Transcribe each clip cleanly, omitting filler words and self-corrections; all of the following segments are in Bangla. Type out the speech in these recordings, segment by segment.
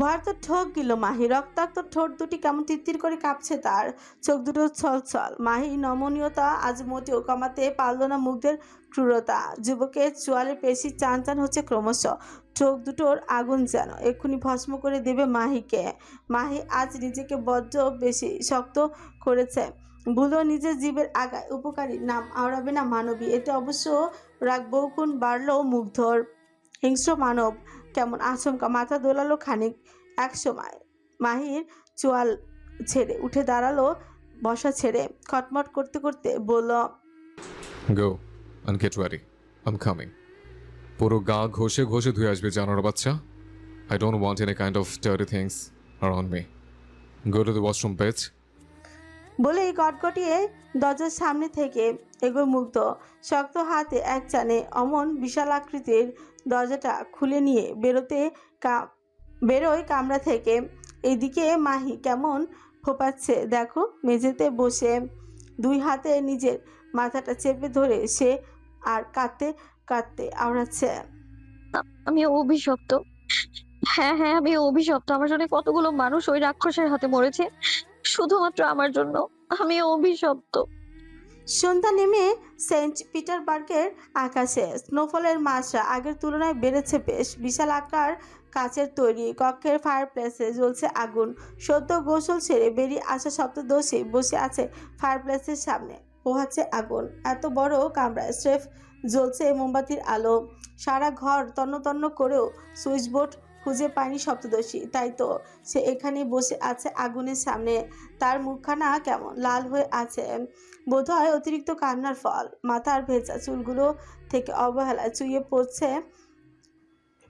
ভয় তো ঠোক গেল মাহি। রক্তাক্ত ঠোঁট দুটি কেমন তিত্তির করে কাঁপছে তার, চোখ দুটো ছলছল। মাহি নমনীয়তা আজ মোটেও কমাতে পারল না মুগ্ধের ক্রূরতা। যুবকের চোয়ালে পেশি চান চান হচ্ছে ক্রমশ, চোখ দুটোর আগুন যেন এক্ষুনি ভস্ম করে দেবে মাহিকে। মাহি আজ নিজেকে বড্ড বেশি শক্ত করেছে। ভুলো নিজের জীবের আগায় উপকারী নাম আওড়াবে না মানবী। এতে অবশ্য রাগ বহুগুণ বাড়ল মুগ্ধর। হিংস্র মানব কেমন আচমকা মাথা দোলালো খানিক। এক সময় মাহির চোয়াল ছেড়ে উঠে দাঁড়ালো, বসা ছেড়ে খটমট করতে করতে বলল, গো and get ready. I'm coming. পুরো গা ঘষে ঘষে ধুয়ে আসবে জানোয়ার বাচ্চা। I don't want any kind of dirty things around me. Go to the washroom, bitch. বলেই গটগটিয়ে দরজার সামনে থেকে এগোয় মুগ্ধ। শক্ত হাতে এক চানে অমন বিশাল আকৃতির দরজাটা খুলে নিয়ে বেরোয় কামরা থেকে। এদিকে মাহি কেমন ফোপাচ্ছে দেখো। মেঝেতে বসে দুই হাতে নিজের মাথাটা চেপে ধরে সে আর কাঁদতে কাঁদতে আওড়াচ্ছে, আমি অভিশপ্ত। হ্যাঁ হ্যাঁ, আমি অভিশপ্ত। আমার জন্য কতগুলো মানুষ ওই রাক্ষসের হাতে মরেছে, শুধুমাত্র আমার জন্য। আমি অভিশপ্ত। সন্ধ্যা নেমে সেন্ট পিটারবার্গের আকাশে স্নোফলের মাত্রা আগের তুলনায় বেড়েছে বেশ। বিশাল আকার কাচের তৈরি কক্ষের ফায়ারপ্লেসে জ্বলছে আগুন। সদ্য গোসল সেরে বেরিয়ে আসা সপ্তদশী বসে আছে ফায়ারপ্লেসের সামনে, পোহাচ্ছে আগুন। এত বড় কামরায় স্রেফ জ্বলছে মোমবাতির আলো। সারা ঘর তন্ন তন্ন করেও সুইচ বোর্ড খুঁজে পায়নি সপ্তদশী। তাই তো সে এখানে বসে আছে আগুনের সামনে। তার মুখখানা কেমন লাল হয়ে আছে, বোধহয় অতিরিক্ত কান্নার ফল। মাথার ভেজা চুলগুলো থেকে অবহেলায় চুইয়ে পড়ছে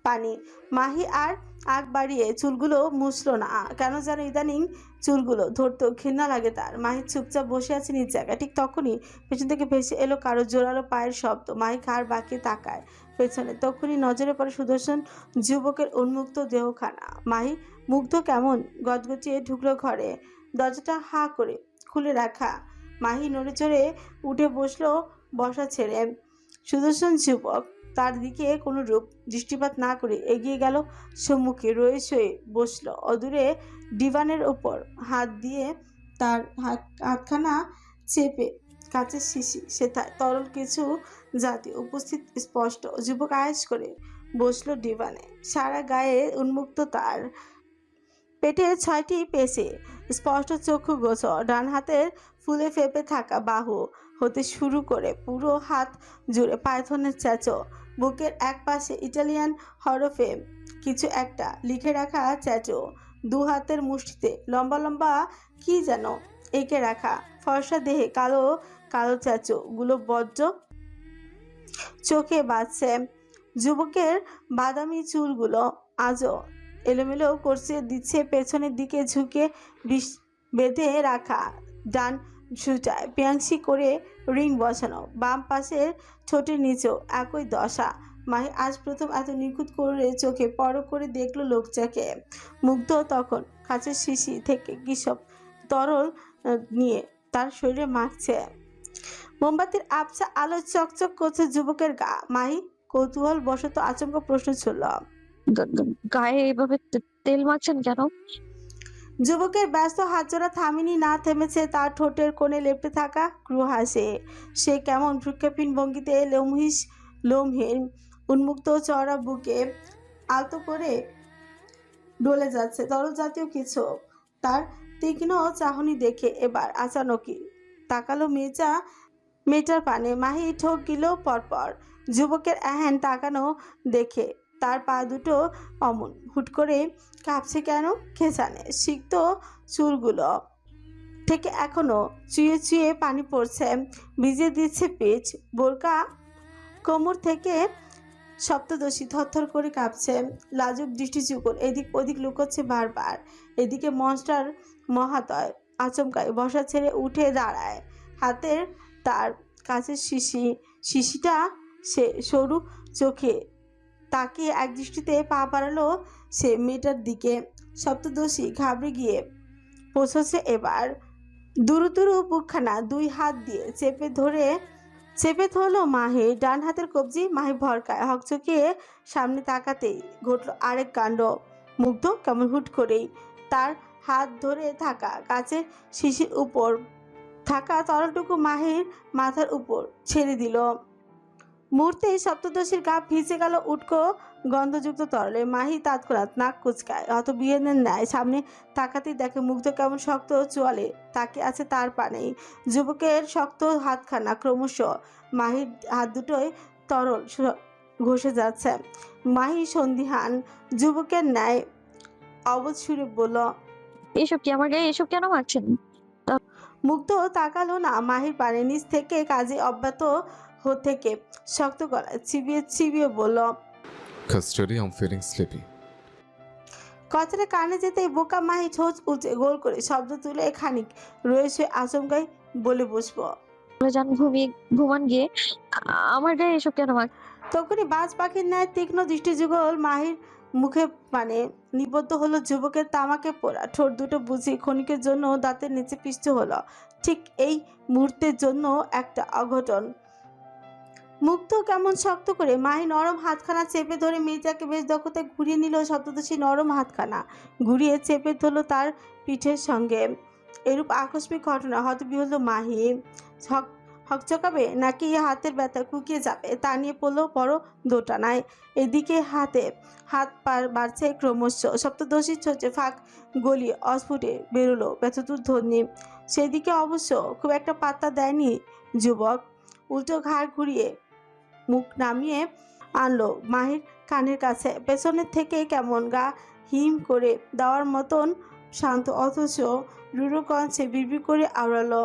পানি। মাহি আর আগ বাড়িয়ে চুলগুলো মুছল না। কেন যেন ইদানিং চুলগুলো ধরতেও ঘৃণা লাগে তার। মাহি চুপচাপ বসে আছে নিজ জায়গায়। ঠিক তখনই পেছন থেকে ভেসে এলো কারো জোরালো পায়ের শব্দ। মাহি ঘাড় বাঁকিয়ে তাকায় পেছনে। তখনই নজরে পড়ে সুদর্শন যুবকের উন্মুক্ত দেহখানা। মাহি মুগ্ধ কেমন গদগটিয়ে ঢুকলো ঘরে। দরজাটা হা করে খুলে রাখা। মাহি নড়ে চড়ে উঠে বসলো বসা ছেড়ে। সুদর্শন যুবক তার দিকে কোনো রূপ দৃষ্টিপাত না করে এগিয়ে গেল সম্মুখে। রয়ে শয়ে বসলো অদূরে ডিভানের ওপর হাত দিয়ে। তার হাতখানা চেপে কাচের শিশি সেথায় তরল কিছু জাতীয় উপস্থিত স্পষ্ট। যুবক আয়েস করে বসলো ডিভানে। সারা গায়ে উন্মুক্ত তার, পেটের 6টি পেশে স্পষ্ট, চক্ষু গোচর। ডান হাতের ফুলে ফেপে থাকা বাহু হতে শুরু করে পুরো হাত জুড়ে পাইথনের চ্যাচো। বুকের এক পাশে ইটালিয়ান হরফে কিছু একটা লিখে রাখা চ্যাচো। দু হাতের মুষ্টিতে লম্বা লম্বা কি যেন এঁকে রাখা। ফর্সা দেহে কালো কালো চ্যাচো গুলো বজ্র চোখে বাজছে। যুবকের বাদামি চুলগুলো আজও এলোমেলো করছে দিচ্ছে পেছনের দিকে ঝুঁকে বেঁধে রাখা ডান ঝুঁটায় পেয়াংশি করে রিং বসানো। বাম পাশের ঠোঁটের নিচেও একই দশা। মাহি আজ প্রথম এত নিখুঁত করে চোখে পরখ করে দেখলো লোকটাকে। মুগ্ধ তখন কাঁচের শিশি থেকে কিসব তরল নিয়ে তার শরীরে মাখছে। মোমবাতির আবছা আলো চকচক করছে যুবকের গা। মাহি কৌতূহল বশত আচমকা প্রশ্ন ছুড়ল, গায়ে এইভাবে তেল মাখছেন কেন? যুবকের ব্যস্ত হাতজোড়া থামেনি, না থেমেছে তার ঠোঁটের কোণে লেপ্টে থাকা ক্রু হাসে। সে কেমন ভ্রুক্ষেপহীন ভঙ্গিতে লোমহীন উন্মুক্ত চওড়া বুকে আলতো করে ডলে যাচ্ছে তরল জাতীয় কিছু। তার তীক্ষ্ণ চাহনি দেখে এবার আচানকই তাকালো মেয়েটার পানে। মাহি ঠোক গিল পরপর। যুবকের এহেন তাকানো দেখে তার পা দুটো অমন হুট করে কাঁপছে কেন কে জানে। সিক্ত চুলগুলো থেকে এখনো চুয়ে চুয়ে পানি পড়ছে, ভিজিয়ে দিচ্ছে পিচ। বোরকা কোমর থেকে সপ্তদশী থরথর করে কাঁপছে। লাজুক দৃষ্টিচুকল এদিক ওদিক লুকোচ্ছে বারবার। এদিকে মনস্টার মহাতয় আচমকায় বসা ছেড়ে উঠে দাঁড়ায়। হাতের তার কাছের শিশিটা সে সরু চোখে তাকিয়ে এক দৃষ্টিতে পা বাড়ালো সে মেয়েটার দিকে। সপ্তদশী ঘাবড়ে গিয়ে পৌঁছচ্ছে এবার। দুরু দুরু বুকখানা দুই হাত দিয়ে চেপে ধরলো মাহি ডান হাতের কবজি। মাহি ভরকায় হকচকিয়ে সামনে তাকাতেই ঘটল আরেক কাণ্ড। মুগ্ধ কেমন হুট করেই তার হাত ধরে থাকা কাচের শিশির উপর থাকা তরলটুকু মাহির মাথার উপর ছেড়ে দিল। মুহূর্তেই সপ্তদশীর গা ভিজে গেল উটকো গন্ধযুক্ত তরলে। মাহি তৎক্ষণাৎ নাক কুচকায়, হয়তো বিয়েনের ন্যায় সামনে তাকাতেই দেখে মুগ্ধ কেমন শক্ত চোয়ালে তাকে আছে তার পানেই। যুবকের শক্ত হাতখানা ক্রমশ মাহির হাত দুটোই তরল ঘষে যাচ্ছে। মাহি সন্দিহান যুবকের ন্যায় অবধ সুরে বলল, এসব কি আমার গায়ে এসব কেন মারছেন? মুগ্ধ তাকালো না মাহির পানে, নিচ থেকে কাজে অব্যাহত থেকে শক্ত গলায় চিবিয়ে চিবিয়ে বলল, Custody, I'm feeling sleepy. কথাটা কানে যেতেই বোকা মাহি ঠোঁট উঁচে গোল করে শব্দ তুলে খানিক রয়েছে আচমকাই বলে বসবো। বলে যান ঘুমান গিয়ে। আমার গায়ে এসব কেন মার? তখনই বাজ পাখির ন্যায় তীক্ষ্ণ দৃষ্টিযুগল মাহির মুখে মানে নিবদ্ধ হলো। যুবকের তামাকে পোড়া ঠোঁট দুটো বুঝি ক্ষণিকের জন্য দাঁতের নিচে পিষ্ট হলো। ঠিক এই মুহূর্তের জন্য একটা অঘটন। মুগ্ধ কেমন শক্ত করে মাহি নরম হাতখানা চেপে ধরে মেয়েটাকে বেশ দক্ষতায় ঘুরিয়ে নিল। সপ্তদশী নরম হাতখানা ঘুরিয়ে চেপে ধরল তার পিঠের সঙ্গে। এরূপ আকস্মিক ঘটনা হতবিহ্বল মাহি। হকচকাবে নাকি হাতের ব্যথা কুকিয়ে যাবে তা নিয়ে পড়লো বড় দোটানায়। এদিকে হাত বাড়ছে ক্রমশ। সপ্তদশীর ছোটে ফাঁক গলিয়ে অস্ফুটে বেরোলো ব্যথতুর ধ্বনি। সেদিকে অবশ্য খুব একটা পাত্তা দেয়নি যুবক। উল্টো ঘাড় ঘুরিয়ে মুখ নামিয়ে আনলো মাহির কানের কাছে। পেছনের থেকে কেমন গা হিম করে দেওয়ার মতন শান্ত অথচ রুরু কঞ্চে বিড়বিড় করে আওড়ালো,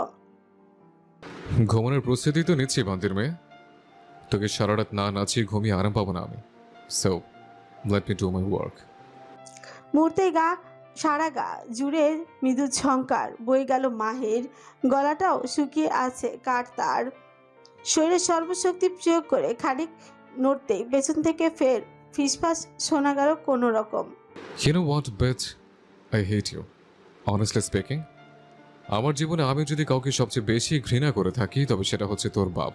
ঘুমানোর প্রস্তুতি তো নিচ্ছি বান্দির মেয়ে। তোকে সারা রাত না নাচিয়ে ঘুমিয়ে আরাম পাবো না আমি। So let me do my work. মুহূর্তে সারা গা জুড়ে মৃদু ঝংকার বয়ে গেল মাহির। গলাটাও শুকিয়ে আছে কাঠ তার। শরীরের সর্বশক্তি প্রয়োগ করে খানিক নড়তেই পেছন থেকে ফের ফিসফাস শোনা গেল কোনো রকম, You know what, bitch? I hate you. Honestly speaking, আমার জীবনে আমি যদি কাউকে সবচেয়ে বেশি ঘৃণা করে থাকি তবে সেটা হচ্ছে তোর বাপ।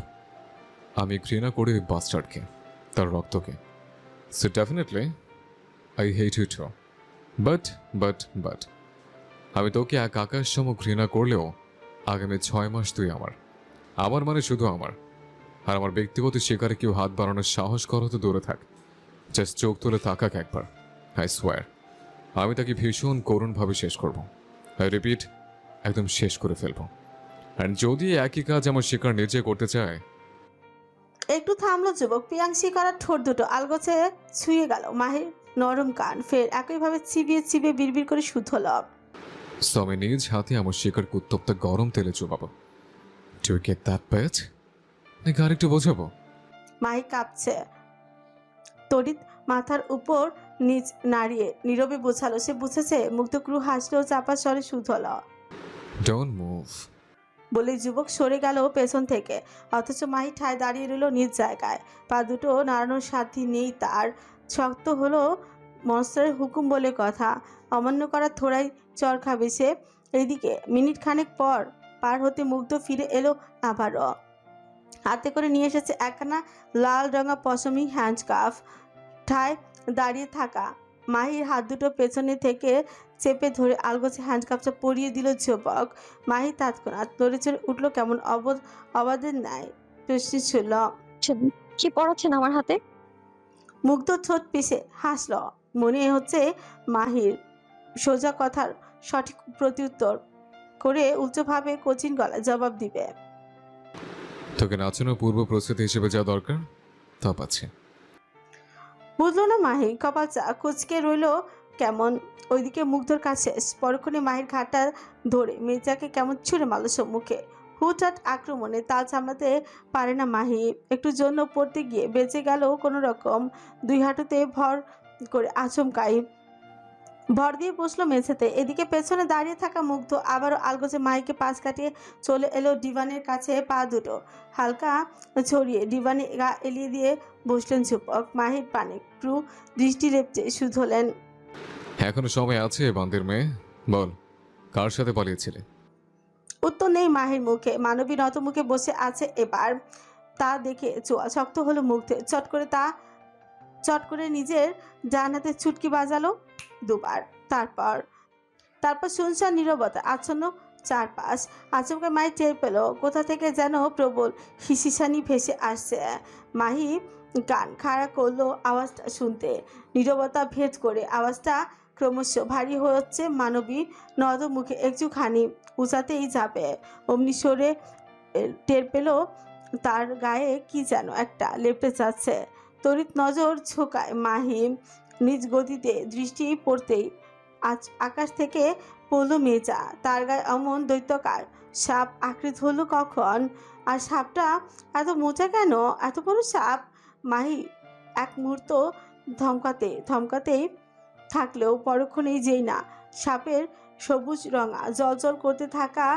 আমি ঘৃণা করি ওই বাস্টার্ডকে, তার রক্তকে। So definitely I hate you too. But আমি তোকে এক আকাশ সম ঘৃণা করলেও আগামী 6 মাস তুই আমার মানে শুধু আমার। আর আমার ব্যক্তিগত শিকারে কেউ হাত বাড়ানোর সাহস করো তো দূরে থাক, জাস্ট চোখ তুলে তাকাক একবার। আই সোয়ার আমি তাকে ভীষণ করুণভাবে শেষ করব। আই রিপিট, একদম শেষ করে ফেলবো। আর যদি একই কাজ আমার শিকার নিজে করতে চায়। একটু থামলো যুবক। পিয়াংশি করা ঠোঁট দুটো আলগোছে ছুঁয়ে গেল মাহির নরম কান। ফের একইভাবে চিবিয়ে চিবিয়ে বিড়বিড় করে শুধল, সো আমি নিজ হাতে আমার শিকার উত্তপ্ত গরম তেলে চুবাবো। Do you get that, bitch? নাকি আরেকটু বোঝাবো? মাহি কাঁপছে। তড়িৎ মাথার উপর নিচ নাড়িয়ে নীরবে বোঝালো সে বুঝেছে। মুগ্ধ ক্রু হাসলেও চাপা স্বরে শুধল Don't move. বলে যুবক সরে গেল পেছন থেকে। অথচ মাহি ঠায় দাঁড়িয়ে রইল নিজ জায়গায়। পা দুটো নাড়ানোর সাথী নেই তার। শক্ত হলো মনস্টারের হুকুম বলে কথা, অমান্য করার থোড়াই চর খাবে সে। এদিকে মিনিট খানেক পর পার হতে মুগ্ধ ফিরে এলো আবারও। হাতে করে নিয়ে এসেছে একখানা লাল রঙা পশমি হ্যান্ডকাফ। ঠায় দাঁড়িয়ে থাকা মাহির হাত দুটো পেছনে থেকে চেপে ধরে আলগোছে হ্যান্ডকাপটা পরিয়ে দিল যুবক। মাহি তৎক্ষণাৎ নড়ে চড়ে উঠলো কেমন অবাধের ন্যায় প্রশ্ন ছিল। কি পড়াচ্ছেন আমার হাতে? মুগ্ধ ঠোঁট পিষে হাসল। মনে হচ্ছে মাহির সোজা কথার সঠিক প্রত্যুত্তর করে উচ্চভাবে কঠিন গলায় জবাব দিবে। তোকে নাচানোর পূর্ব প্রস্তুতি হিসেবে যা দরকার তা পাচ্ছে। বুঝলো না মাহি। কপাল চা কুচকে রইল কেমন। ওইদিকে মুগ্ধর কাছে পরক্ষণে মাহির ঘাটটা ধরে মেয়েটাকে কেমন ছুঁড়ে মারল সম্মুখে। হুটহাট আক্রমণে তাল সামলাতে পারে না মাহি। একটু জন্য পড়তে গিয়ে বেঁচে গেল কোনো রকম। দুই হাঁটুতে ভর করে আচমকাই ভর দিয়ে বসলো মেঝেতে। এদিকে পেছনে দাঁড়িয়ে থাকা মুগ্ধ আবারও আলগোছে মাহিকে পাশ কাটিয়ে চলে এলো ডিভানের কাছে। পা দুটো হালকা ছড়িয়ে ডিভানে গা এলিয়ে দিয়ে বসলেন যুবক। মাহির পানে ক্রু দৃষ্টি লেপটে শুধলেন, এখনো সময় আছে বান্দির মেয়ে, বল কার সাথে পালিয়েছিলে? উত্তর নেই মাহির মুখে। মানবী নত মুখে বসে আছে এবার। তা দেখে চোয়া শক্ত হলো মুগ্ধের। চট করে নিজের ডান হাতে চুটকি বাজালো। দুবার। তারপর তারপর শুনশান নীরবতা আচ্ছন্ন চারপাশ। আচমকা মাহি টের পেল কোথা থেকে যেন প্রবল হিসিসানি ভেসে আসছে। মাহি কান খাড়া করলো আওয়াজটা শুনতে। নীরবতা ভেদ করে আওয়াজটা ক্রমশ ভারী হচ্ছে, মানবী নদ মুখে একটুখানি উঁচাতেই যাবে অমনি সরে টের পেল তার গায়ে কি যেন একটা লেপটে যাচ্ছে। তড়িৎ নজর ঝোঁকায় মাহি, নিজ গতিতে দৃষ্টি পড়তেই আজ আকাশ থেকে পড়লো মেজা। তার গায়ে অমন দৈত্যকার সাপ আকৃত হলো কখন? আর সাপটা এত মোটা কেন? এত বড় সাপ! মাহি এক মুহূর্ত থমকাতেই থাকলেও পরক্ষণেই যেই না সাপের সবুজ রঙা জলজল করতে থাকা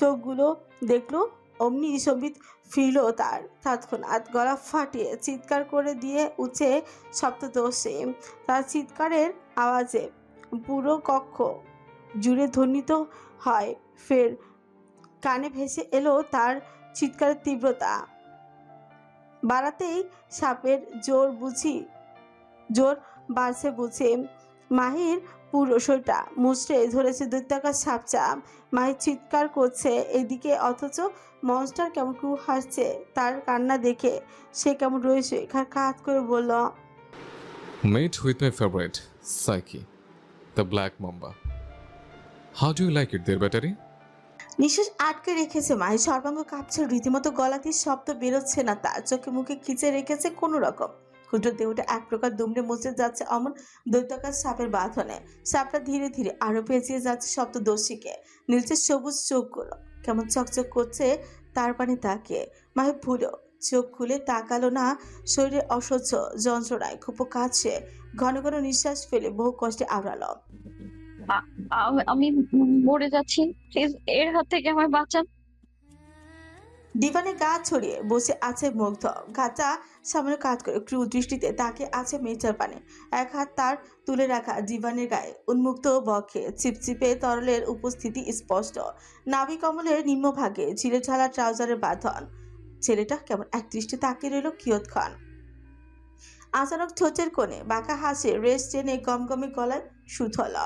চোখগুলো দেখলো, অমনি সম্বিত ফিরল তার। তৎক্ষণাৎ গলা ফাটিয়ে চিৎকার করে দিয়ে উঠে সপ্তদশী। তার চিৎকারের আওয়াজে পুরো কক্ষ জুড়ে ধ্বনিত হয়। ফের কানে ভেসে এলো তার চিৎকারের তীব্রতা বাড়াতেই সাপের জোর বাড়ছে বুঝে। মাহির পুরো শরীরটা মুচড়ে ধরেছে দৈত্যাকার সাপচাপ। মাহির চিৎকার করছে এদিকে, অথচ মনস্টার কেমন কু হাসছে তার কান্না দেখে। সে কেমন রয়েছে কাত করে বলল, Mate with my favorite, Psyche, the black mamba. How do you like it there, battery? নিঃশ্বাস আটকে রেখেছে মাহি। সর্বাঙ্গ কাঁপছে, রীতিমতো গলাতে শব্দ বেরোচ্ছে না তার। চোখে মুখে খিচে রেখেছে কোনো রকম। ক্ষুদ্র দেহটা এক প্রকার দুমড়ে মুচড়ে যাচ্ছে অমন দৈত্যাকার সাপের বাঁধনে। সাপটা ধীরে ধীরে আরো পেঁচিয়ে যাচ্ছে সপ্তদর্শীকে। নীলচে সবুজ চোখগুলো কেমন চকচক করছে তার পানে তাকিয়ে। মাহি ভুলো চোখ খুলে তাকালো না। শরীরে অসহ্য যন্ত্রণায় খুব কাছে ঘন ঘন নিঃশ্বাস ফেলে বহু কষ্টে আওড়ালো, আমি মরে যাচ্ছি, প্লিজ এর হাত থেকে আমায় বাঁচান। ডিভানে গা ছড়িয়ে বসে আছে মুগ্ধ। ঘাটা সামনে কাত করে ক্রু দৃষ্টিতে তাকে আছে মেচার পানে। এক হাত তার তুলে রাখা ডিভানের গায়ে, উন্মুক্ত বক্ষে চিপচিপে তরলের উপস্থিতি স্পষ্ট। নাভি কমলের নিম্নভাগে ঝিলে ঝালা ট্রাউজারের বাঁধন। ছেলেটা কেমন এক দৃষ্টি তাকিয়ে রইল কিয়ৎক্ষণ। আচানক ঠোঁটের কোণে বাঁকা হাসে রেস টেনে গমগমে গলায় সুথল,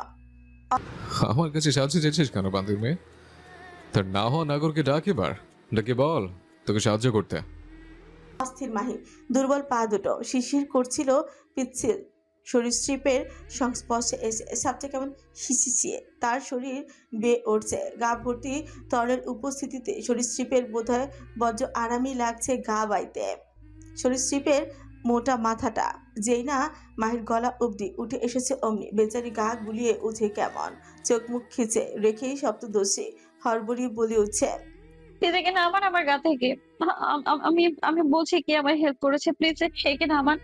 আমার কাছে সাহায্য চেয়েছিস কেন বান্দির মেয়ে? তার না হওয়া নাগরকে ডাক এবার, ডাকে বল তোকে সাহায্য করতে। অস্থির মাহি দুর্বল পা দুটো শিশির করছিল পিচ্ছিল সরীসৃপের সংস্পর্শে এসে। সাপটা কেমন হিসিসিয়ে তার শরীর বেয়ে উঠছে। গা ভর্তি তরলের উপস্থিতিতে সরীসৃপের বোধহয় বজ্র আরামই লাগছে গা বাইতে। সরীসৃপের মোটা মাথাটা যেই না মাহির গলা অবধি উঠে এসেছে অমনি বেচারি গা গুলিয়ে উঠে কেমন। চোখ মুখ খিচে রেখেই সপ্তদোষী হড়বড়িয়ে বলে উঠছে, প্লিজ একে নামান আমার গা থেকে। আমি আমি বলছি কি আমার হেল্প করেছে, প্লিজ একে নামান।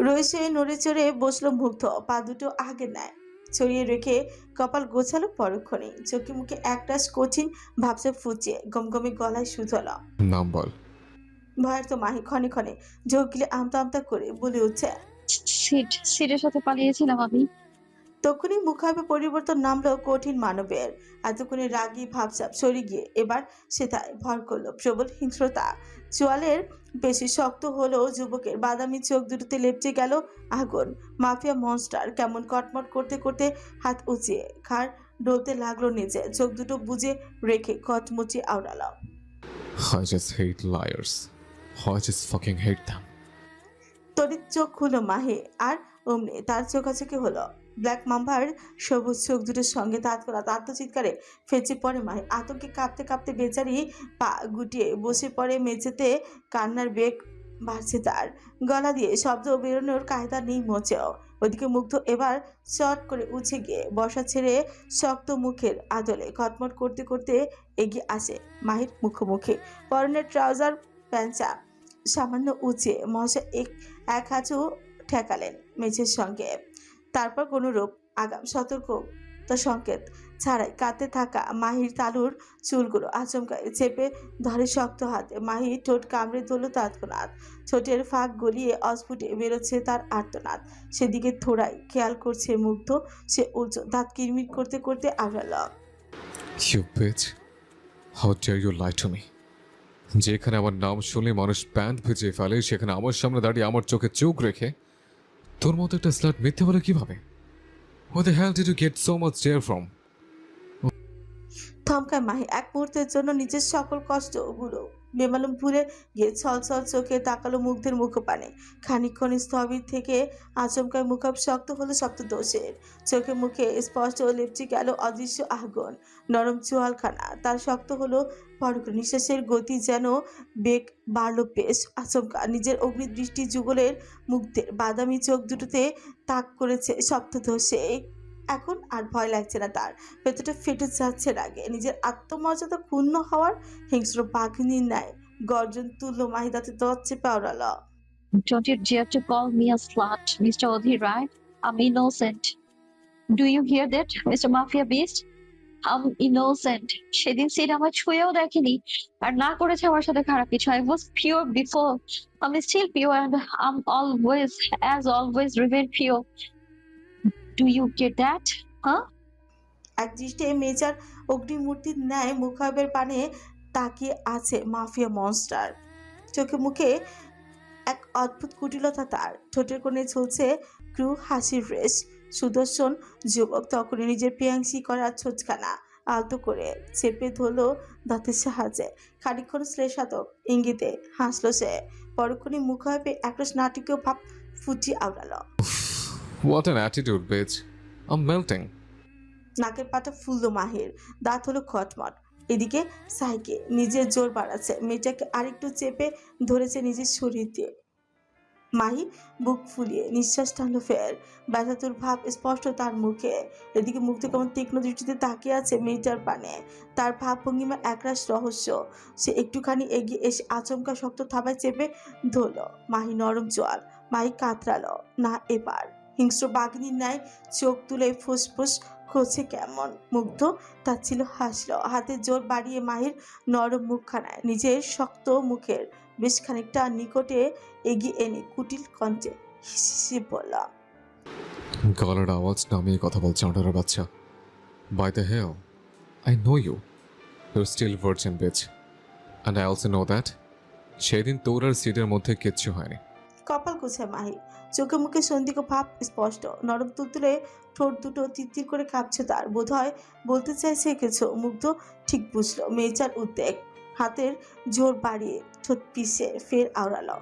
রয়েছে নড়ে চড়ে বসলো মুগ্ধ, পা দুটো আগে নেয় ছড়িয়ে রেখে কপাল গোছালো পরক্ষণে। চোখে মুখে একটাস কঠিন ভাবছে ফুচিয়ে গমগমে গলায় শুধল, নাম বল। ভয়ের তো মাহি ক্ষণে ক্ষণে ঝোঁক গিলে আমতা আমতা করে বলে উঠছে। সিটের সাথে পালিয়েছিলাম আমি। তখনই মুখাবে পরিবর্তন নামলো কঠিন মানবের। এতক্ষণে রাগী ভাবসাব সরে গিয়ে এবার সেটায় ভর করলো প্রবল হিংস্রতা। চোয়ালের বেশি শক্ত হলেও যুবকের বাদামি চোখ দুটোতে লেপটে গেল আগুন। মাফিয়া মনস্টার কেমন কটমট করতে করতে হাত উঁচিয়ে ঘাড় ডলতে লাগলো নিচে। চোখ দুটো বুজে রেখে কটমুচি আওড়ালো, I just hate liars. I just fucking hate them. তড়িৎ চোখ খুলো মাহে, আর অমনি তার চোখাচোখি হলো ব্ল্যাক মাম্বার সবুজ চোখ দুটোর সঙ্গে। তৎক্ষণাৎ আত্মচিৎকারে ফেঁচে পড়ে মাহে। আতঙ্কে কাঁপতে কাঁপতে বেচারি পা গুটিয়ে বসে পড়ে মেঝেতে। কান্নার বেগ বাড়ছে তার। গলা দিয়ে শব্দ বেরোনোর কায়দা নেই মোচেও। ওদিকে মুগ্ধ এবার চট করে উঠে গিয়ে বসা ছেড়ে শক্ত মুখের আদলে কটমট করতে করতে এগিয়ে আসে মাহির মুখোমুখি। পরনের ট্রাউজার প্যাঞ্চা সামান্য উঁচিয়ে মশা এক হাঁচু ঠেকালেন মেঝের সঙ্গে। তারপর কোনো রূপ আগাম সতর্কতা সংকেত ছাড়াই কাঁদতে থাকা মাহির তালুর চুলগুলো আচমকায় চেপে ধরে শক্ত হাতে। মাহি ঠোঁট কামড়ে ধরল তৎক্ষণাৎ। ঠোঁটের ফাঁক গলিয়ে অস্ফুটে বেরোচ্ছে তার আর্তনাদ। সেদিকে থোড়াই খেয়াল করছে মুগ্ধ। সে উচ্চ দাঁত কিরমির করতে করতে আওড়াল, You bitch. How dare you lie to me? যেখানে আমার নাম শুনলে মানুষ প্যান্ট ভিজিয়ে ফেলে, সেখানে আমার সামনে দাঁড়িয়ে আমার চোখে চোখ রেখে তোর মতো একটা স্লাট মিথ্যে বলে কিভাবে? Where the hell did you get so much stare from? থমকায় Mahi. এক মুহূর্তের জন্য নিজের সকল কষ্টগুলো বেমালুম ভুলে গিয়ে ছলছল চোখে তাকালো মুগ্ধের মুখপানে। খানিকক্ষণ স্থবির থেকে আচমকায় মুখাপ শক্ত হলো সপ্তদোষের। চোখে মুখে স্পষ্ট লেপচে গেল অদৃশ্য আগুন। নরম চোয়ালখানা তার শক্ত হলো পরক। নিঃশ্বাসের গতি যেন বেগ বাড়ল বেশ। আচমকা নিজের অগ্নিদৃষ্টি যুগলের মুগ্ধের বাদামি চোখ দুটোতে তাক করেছে সপ্তদোষে। এখন আর ভয় লাগছে না তার। ভেতরটা ফেটে যাচ্ছে রাগে। নিজের আত্মমর্যাদা ক্ষুণ্ণ হওয়ার হিংস্র বাঘিনীর ন্যায় গর্জন তুলল মাহিদাতে দত চেপে ওড়ালো। Don't you dare to call me a slut, Mr. Odhirai. I'm innocent. Do you hear that, Mr. Mafia Beast? I'm innocent. সেদিন সিট আমার ছুঁয়েও দেখেনি আর না করেছে আমার সাথে খারাপ কিছু। I was pure before. I'm still pure and I'm always, as always, remain pure. Do you get that? Huh? এক দৃষ্টে মেজার অগ্নিমূর্তির ন্যায় মুখাবের পানে তাকিয়ে আছে মাফিয়া মনস্টার। চোখে মুখে এক অদ্ভুত কুটিলতা তার। ঠোঁটের কোণে ঝুলছে ক্রু হাসির রেশ। সুদর্শন যুবক তখনই নিজের পিয়াংসি করা ছোচখানা আলতো করে চেপে ধরল দাঁতের সাহায্যে। খানিকক্ষণ শ্লেষাত্মক ইঙ্গিতে হাসলো সে। পরক্ষণই মুখাবে একরাশ নাটকীয় ভাব ফুটিয়ে আওড়ালো। What an attitude, bitch. I'm melting. নাকের পাটা ফুলল মাহির। দাঁত হলো খটমট। এদিকে সাইকে নিজের জোর বাড়াচ্ছে। মেয়েটাকে আরেকটু চেপে ধরেছে নিজের শরীর দিয়ে। মাহি বুক ফুলিয়ে নিঃশ্বাস টানলো ফের। ব্যথাতুর ভাব স্পষ্ট তার মুখে। এদিকে মুগ্ধ কেমন তীক্ষ্ণ দৃষ্টিতে তাকিয়ে আছে মেয়েটার পানে। তার ভাব ভঙ্গিমা একরাশ রহস্য। সে একটুখানি এগিয়ে এসে আচমকা শক্ত থাবায় চেপে ধরল মাহি নরম চোয়াল। মাহি কাতরালো না এবার। হিংস্র বাঘিনীর ন্যায় চোখ তুলে ফুসফুস করছে কেমন। মুগ্ধ তার ছিল হাসলো। হাতে জোর বাড়িয়ে মাহির নরম মুখখানায় নিজের শক্ত মুখের বেশ খানিকটা নিকটে এগিয়ে এনে কুটিল কণ্ঠে হিসি বলল। গলার আওয়াজ নামিয়ে কথা বলছে অর্ডারের বাচ্চা। By the hell, I know you. You're still virgin, bitch. And I also know that সেদিন তোর আর সিটের মধ্যে কিচ্ছু হয়নি। কপাল কুছায় মাহি। চোখে মুখে সন্দিগ্ধ ভাব স্পষ্ট। নরম তুলতুলে ঠোঁট দুটো তিরতির করে কাঁপছে তার। বোধহয় বলতে চাইছে কিছু। মুগ্ধ ঠিক বুঝলো মেয়েটার উদ্বেগ। হাতের জোর বাড়িয়ে ঠোঁট পিষে ফের আওড়ালো।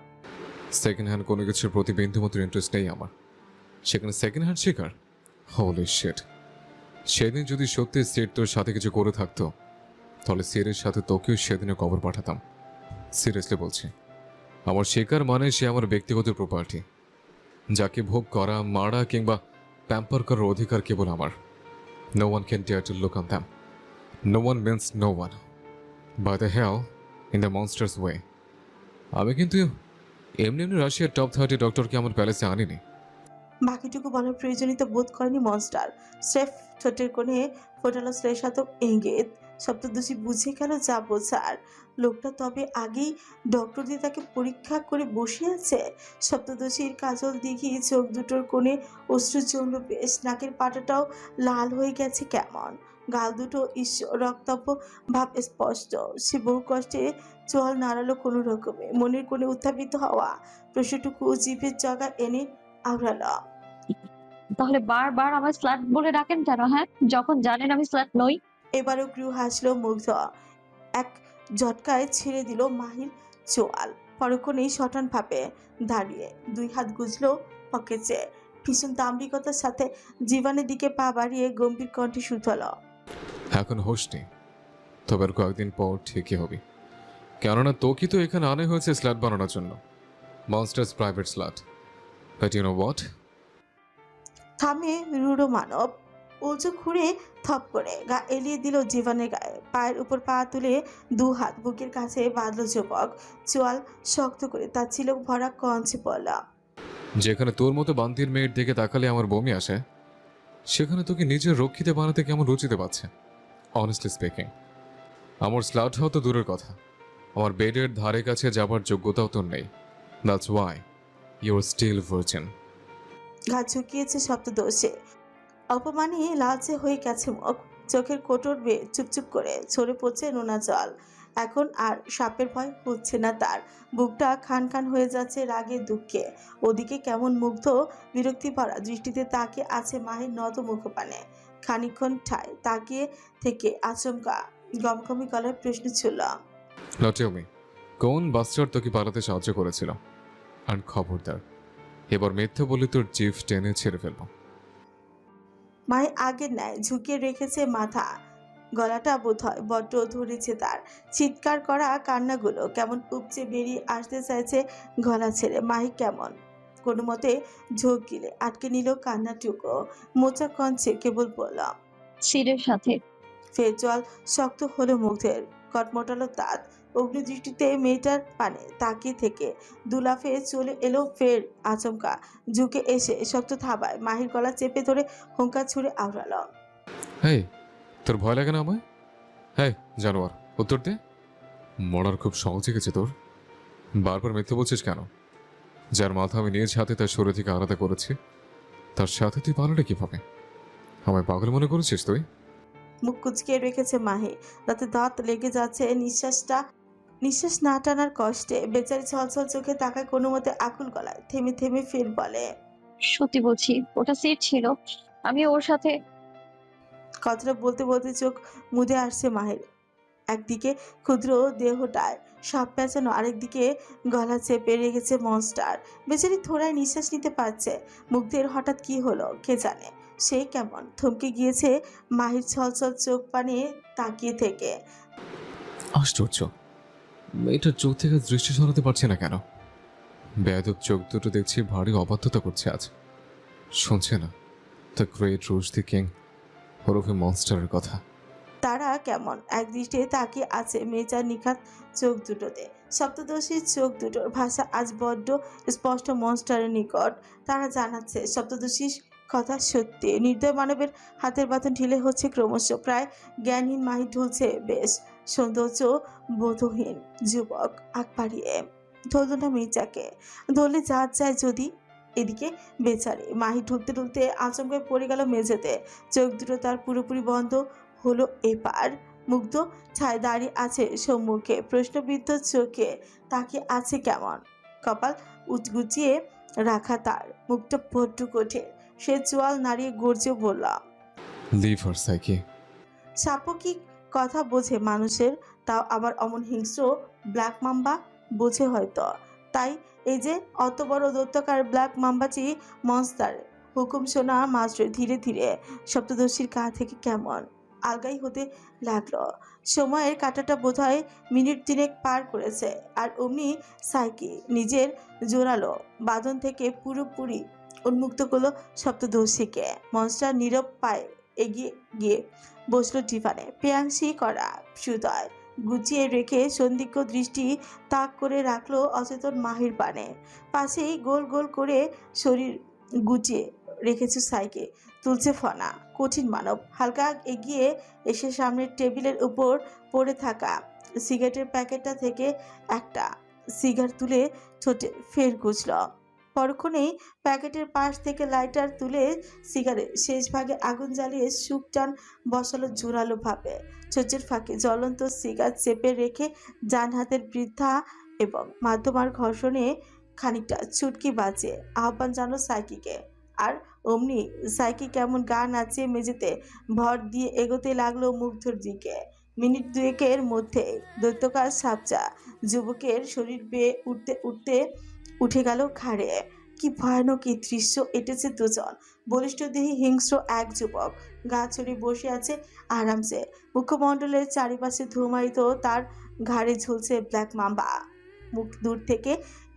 সেকেন্ড হ্যান্ড কোনো কিছুর প্রতি বিন্দুমাত্র ইন্টারেস্ট নেই আমার। সেখানে সেকেন্ড হ্যান্ড শিকার? হোলি শিট। সেদিন যদি সত্যি সিট তোর সাথে কিছু করে থাকতো তাহলে সিরের সাথে তোকেও সেদিনের কবর পাঠাতাম। সিরিয়াসলি বলছি। আমার শিকার মানে সে আমার ব্যক্তিগত প্রপার্টি, যাকে ভোগ করা, মারা কিংবা প্যাম্পার করার অধিকার কেবল আমার। No one can dare to look on them. No one means no one. By the hell, in the monsters way. আমি কিন্তু এমনি এমনি রাশিয়ার টপ 30 ডক্টরকে আমার প্যালেসে আনিনি। বাকিটুকু বলার প্রয়োজনীয়তা বোধ করেনি মনস্টার। স্রেফ ঠোঁটের কোণে ফোটালো শ্লেষাত্মক ইঙ্গিত। সপ্তদোষী বুঝে গেল যা বোঝার। লোকটা তবে আগেই ডক্টর দিয়ে তাকে পরীক্ষা করে বসে আছে। সপ্তদোষীর কাজল দিঘি চোখ দুটোর কোণে অশ্রু জমল বেশ। নাকের পাটাটাও লাল হয়ে গেছে কেমন। গাল দুটো রক্তাভ ভাব স্পষ্ট। সে বহু কষ্টে চোয়াল নাড়ালো কোনো রকমে। মনের কোণে উত্থাপিত হওয়া প্রশ্নটুকু জিভের জগা এনে আওড়ালো। তাহলে বারবার আমার স্ল্যাট বলে ডাকেন কেন? হ্যাঁ, যখন জানেন আমি স্ল্যাট নই। এবারও ক্রু হাসলো মুগ্ধ। এক ঝটকায় ছেড়ে দিল মাহির চোয়াল। পরক্ষণেই সটান ভাবে দাঁড়িয়ে দুই হাত গুজলো পকেটে। ভীষণ দাম্ভিকতার সাথে জীবনের দিকে পা বাড়িয়ে গম্ভীর কণ্ঠে শুধাল। এখন হোস নেই, তবে আর কয়েকদিন পর ঠিকই হবি। কেননা তোকে তো এখানে আনা হয়েছে স্ল্যাট বানানোর জন্য, monster's private slut. But you know what? থামে রূঢ় মানব। উঁচু খুঁড়ে থপ করে গা এলিয়ে দিল জীবনের গায়ে। পায়ের উপর পা তুলে দু হাত বুকের কাছে বাঁধল যুবক। চোয়াল শক্ত করে তার ছিল ভরা কঞ্চে পড়ল। যেখানে তোর মতো বান্তির মেয়ের দিকে তাকালে আমার বমি আসে, সেখানে তোকে নিজের রক্ষিতে বানাতে কেমন রুচিতে পাচ্ছে। অনেস্টলি স্পিকিং, আমার স্লাট হওয়া তো দূরের কথা, আমার বেডের ধারে কাছে যাবার যোগ্যতাও তোর নেই। That's why you are still virgin. ঘা ঝুঁকিয়েছে সপ্তদোষে। অপমানে লালচে হয়ে গেছে মুখ। চোখের কোটর বেয়ে চুপচুপ করে ঝরে পড়ছে নোনা জল। এখন আর সাপের ভয় হচ্ছে না তার। বুকটা খান খান হয়ে যাচ্ছে রাগে দুঃখে। ওদিকে কেমন মুগ্ধ বিরক্তি ভরা দৃষ্টিতে তাকিয়ে আছে মাহির নত মুখপানে। খানিকক্ষণ ঠায় তাকিয়ে থেকে আচমকা গমগমি গলার প্রশ্ন ছিল, লটেওমি, কোন বাস্টার তোকে পালাতে সাহায্য করেছিল? আর খবরদার, এবার মিথ্যে বলে তোর জিভ টেনে ছেড়ে ফেলবো। মাহি আগের ন্যায় ঝুঁকিয়ে রেখেছে মাথা। গলাটা বোধহয় বড্ড ধরেছে তার। চিৎকার করা কান্নাগুলো কেমন উপচে বেরিয়ে আসতে চাইছে গলা ছেড়ে। মাহি কেমন কোনো মতে ঝোঁক গিলে আটকে নিল কান্নাটুকু। মোচা কঞ্চে কেবল বললাম, সিটের সাথে। ফের জল শক্ত হলো মুখের। কটমটালো দাঁত। অগ্নিদৃষ্টিতে মেয়েটার পানে তাকিয়ে থেকে দুলাফে চলে এলো ফের আচমকা ঝুঁকে এসে শক্ত থাবায় মাহির গলা চেপে ধরে হুঙ্কার ছুড়ে আওড়ালো, হেই, তোর ভয় লাগে না আমায়? হ্যাঁ জানোয়ার, উত্তর দে। মরার খুব সহজ গেছে তোর। বারবার মিথ্যে বলছিস কেন? যার মাথা আমি নিজ হাতে তার শরীর থেকে আলাদা করেছি, তার সাথে তুই পালালে কিভাবে? আমায় পাগল মনে করেছিস তুই? মুখ কুচকে রেখেছে মাহি। তাতে দাঁত লেগে যাচ্ছে। নিঃশ্বাস না টানার কষ্টে বেচারি ছলছল চোখে তাকায় কোনো মতে আকুল গলায়। থেমে থেমে ফের বলে, সত্যি বলছি, ওটা সিট ছিল, আমি ওর সাথে। কথাটা বলতে বলতে চোখ মুদে আসছে মাহির। একদিকে ক্ষুদ্র দেহটায় সাপ পেঁচানো, আরেকদিকে গলা চেপে রেখেছে মনস্টার। বেচারি থোড়ায় নিঃশ্বাস নিতে পারছে। মুগ্ধের হঠাৎ কি হলো কে জানে। সে কেমন থমকে গিয়েছে মাহির ছলছল চোখ পানে তাকিয়ে থেকে। আশ্চর্য, মেয়েটার চোখ থেকে দৃষ্টি সরাতে পারছে না কেন? বেয়াদব চোখ দুটো দেখছি ভারী অবাধ্যতা করছে আজ। শুনছে না দ্য গ্রেট রুশদি কিং ওরফে মনস্টারের কথা? তারা কেমন এক দৃষ্টিতে তাকিয়ে আছে মেয়েটার নিখাত চোখ দুটোতে। সপ্তদশীর চোখ দুটোর ভাষা আজ বড্ড স্পষ্ট মনস্টারের নিকট। তারা জানাচ্ছে সপ্তদশীর কথা সত্যি। নির্দয় মানবের হাতের বাঁধন ঢিলে হচ্ছে ক্রমশ। প্রায় জ্ঞানহীন মাহি ঢুলছে বেশ। সৌন্দর্য বোধহীন যুবক আগ বাড়িয়ে ধরল না মেয়েটাকে। ধরলে যা যায় যদি। এদিকে বেচারি মাহি ঢুলতে ঢুলতে আচমকায় পড়ে গেল মেঝেতে। চোখ দুটো তার পুরোপুরি বন্ধ হলো এবার। মুগ্ধ ছায় দাঁড়িয়ে আছে সম্মুখে, প্রশ্নবিদ্ধ চোখে তাকিয়ে আছে কেমন। কপাল উচগুচিয়ে রাখা তার, মুখটা বড্ড কঠিন। সে চোয়াল নাড়িয়ে গর্জে বলল, লিভ হার সাইকি। সাপও কি কথা বোঝে মানুষের? তাও আবার অমন হিংস্র ব্ল্যাক মাম্বা? বোঝে হয়তো। তাই এই যে অত বড় দৈত্যকার ব্ল্যাক মাম্বাচি মনস্টার হুকুম শোনা মাত্র ধীরে ধীরে সপ্তদশীর গা থেকে কেমন আলগাই হতে লাগলো। সময়ের কাঁটাটা বোধহয় মিনিট তিনেক পার করেছে। আর অমনি সাইকি নিজের জোরালো বাঁধন থেকে পুরোপুরি উন্মুক্ত করলো সপ্তদশীকে। মনস্টার নীরব পায়ে এগিয়ে গিয়ে বসলো ডিভানে। পেয়াংশি করা সুদয় গুছিয়ে রেখে সন্দিগ্ধ দৃষ্টি তাক করে রাখলো অচেতন মাহির পানে। পাশেই গোল গোল করে শরীর গুটিয়ে রেখেছে সাইকে। তুলছে ফনা কঠিন মানব। হালকা এগিয়ে এসে সামনের টেবিলের উপর পড়ে থাকা সিগারেটের প্যাকেটটা থেকে একটা সিগার তুলে ঠোঁটে ফের গুছল। পরক্ষণেই প্যাকেটের পাশ থেকে লাইটার তুলে সিগারেট শেষ ভাগে আগুন জ্বালিয়ে সুখ টান বসালো জোরালো ভাবে। চোচের ফাঁকে জ্বলন্ত সিগার চেপে রেখে ডান হাতের বৃদ্ধা এবং মাধ্যমার ঘর্ষণে খানিকটা চুটকি বাজে আহ্বান জানো সাইকিকে। আর অমনি সাইকি কেমন গা নাচিয়ে মেঝেতে ভর দিয়ে এগোতে লাগলো মুগ্ধর দিকে। মিনিট দুয়েকের মধ্যে দৈত্যকার সাপচা যুবকের শরীর বেয়ে উঠতে উঠতে উঠে গেল ঘাড়ে। কি ভয়ানক এই দৃশ্য এটেছে দুজন। বলিষ্ঠদেহী হিংস্র এক যুবক গা ছড়িয়ে বসে আছে আরামসে। মুখমণ্ডলের চারিপাশে ধুমায়িত, তার ঘাড়ে ঝুলছে ব্ল্যাক মাম্বা। মুখ দূর থেকে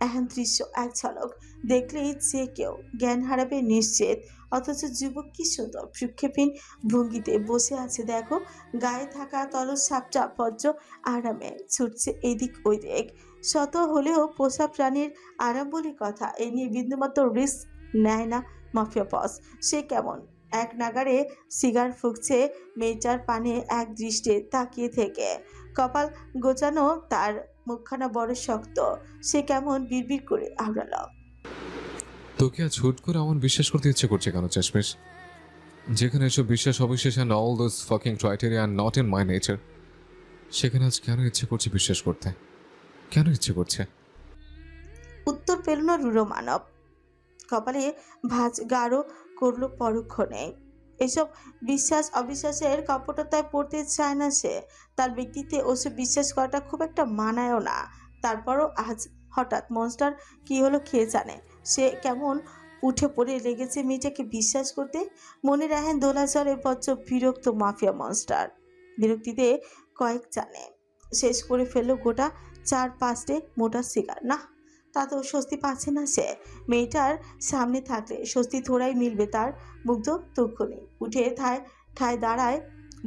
এহেন দৃশ্য এক ঝলক দেখলেই যে কেউ জ্ঞান হারাবে নিশ্চিত। অথচ যুবক কি সুন্দর প্রক্ষেপীন ভঙ্গিতে বসে আছে দেখো। গায়ে থাকা তলস সাপটা বজ্র আরামে ছুটছে এদিক ওইদিক। শত হলেও পোষা প্রাণীর আরাম বলে কথা। এই নিয়ে বিন্দুমাত্র রিস্ক নেয় না মাফিয়া বস। সে কেমন এক নাগারে সিগার ফুঁকছে মেয়েটার পানে এক দৃষ্টে তাকিয়ে থেকে। কপাল গোছানো তার, মুখখানা বড় শক্ত। সে কেমন বিড়বিড় করে আওড়াল, তোকে আজ হুট করে এমন বিশ্বাস করতে ইচ্ছে করছে কেন চাশমিশ? যেখানে এসব বিশ্বাস অবিশ্বাস and all those fucking criteria are not in my nature. সেখানে আজ কেন ইচ্ছে করছে বিশ্বাস করতে? কেন ইচ্ছে করছে? উত্তর পেল না রুড়ো মানব। কপালে ভাঁজ গাঢ় করলো পরক্ষণে। এসব বিশ্বাস অবিশ্বাসের কপটতায় পড়তে চায় না সে। তার ব্যক্তিত্বে ওসব বিশ্বাস করাটা খুব একটা মানায়ও না। তারপরও আজ হঠাৎ মনস্টার কি হলো খেয়ে জানে। সে কেমন উঠে পড়ে লেগেছে মেয়েটাকে বিশ্বাস করতে। মনে রাখেন দোলাচলে বজ্র বিরক্ত মাফিয়া মনস্টার। বিরক্তিতে কয়েক জানে শেষ করে ফেললো গোটা 4-5টে মোটা সিগার। না, তাতেও স্বস্তি পাচ্ছে না সে। মেয়েটার সামনে থাকলে স্বস্তি থোড়াই মিলবে তার। মুগ্ধ তক্ষণি উঠে ঠায় ঠায় দাঁড়ায়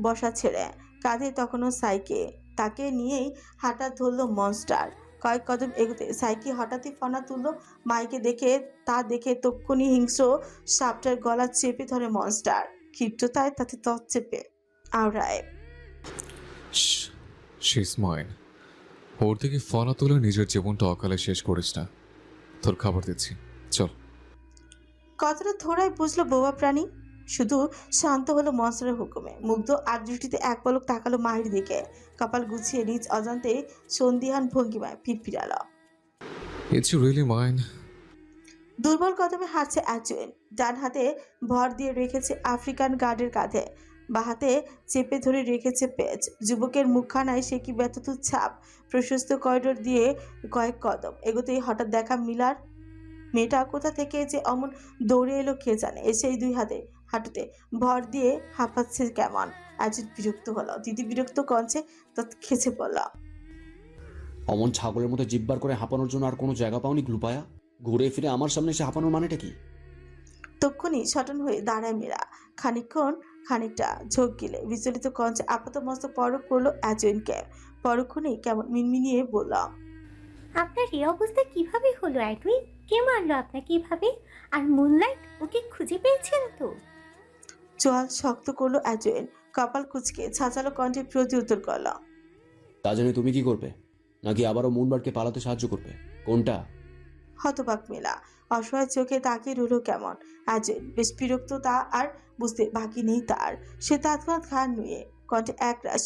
বসা ছেড়ে। কাঁধে তখনও সাইকে। তাকে নিয়েই হাঁটা ধরলো মনস্টার। কয়েক কদম এগোতে সাইকে হঠাৎই ফনা তুললো মাইকে দেখে। তা দেখে তক্ষুনি হিংস্র সাপটার গলা চেপে ধরে মনস্টার। ক্ষিপ্ততায় তাতে তৎ চেপে আওড়ায়। She is mine. ওর থেকে ফনা তুলে নিজের জীবনটা অকালে শেষ করিস না। তোর খাবার দিচ্ছি, চল। কথাটা থোড়াই বুঝলো বোবা প্রাণী। শুধু শান্ত হলো মনস্টারের হুকুমে। মুগ্ধ আর দৃষ্টিতে এক পলক তাকালো মাহির দিকে। কপাল গুছিয়ে নিজ অজান্তে সন্দিহান ভঙ্গিমায় ফিরফিরালো। It's really mine. দুর্বল কদমে হাঁটছে অ্যাজুইন। ডান হাতে ভর দিয়ে রেখেছে আফ্রিকান গার্ডের কাঁধে, বা হাতে চেপে ধরে রেখেছে পেজ। যুবকের মুখখানায় সে কি ব্যথিত ছাপ। প্রশস্ত করিডোর দিয়ে কয়েক কদম এগোতেই হঠাৎ দেখা মিলার। মেয়েটা কোথা থেকে যে অমন দৌড়ে এলো কে জানে। এসেই দুই হাতে হাঁটুতে ভর দিয়ে হাঁপাচ্ছে কেমন। অ্যাজুইন বিরক্ত হলো। দিদি বিরক্ত কঞ্চে তৎ খেছে পড়ল। অমন ছাগলের মতো জিব্বার করে হাঁপানোর জন্য আর কোনো জায়গা পাওনি গ্লুপায়া? ঘুরে ফিরে আমার সামনে এসে হাঁপানোর মানেটা কি? তক্ষুনি সটন হয়ে দাঁড়ায় মীরা। খানিকক্ষণ খানিকটা ঝোঁক গিলে বিচলিত কঞ্চে আপাত মস্তক পরক করলো অ্যাজুইনকে। পরক্ষণেই কেমন মিনমিনিয়ে বলল, আপনার এই অবস্থা কিভাবে হলো অ্যাডউইন? কে মারলো আপনাকে কিভাবে? আর মুনলাইট, ওকে খুঁজে পেয়েছেন তো? চোয়াল শক্ত করলো অ্যাজুইন। কপাল কুচকে ছাঁচালো কণ্ঠে প্রতি উত্তর করল, তা জানে তুমি কি করবে? নাকি আবারও মুনবারকে পালাতে সাহায্য করবে? কোনটা? হতবাক মেলা অসহায় চোখে তাকিয়ে রইল কেমন। অ্যাজুইন বেশ বিরক্ত, তা আর বুঝতে বাকি নেই তার। সে তৎক্ষণাৎ ঘাড় নুয়ে কণ্ঠে একরাশ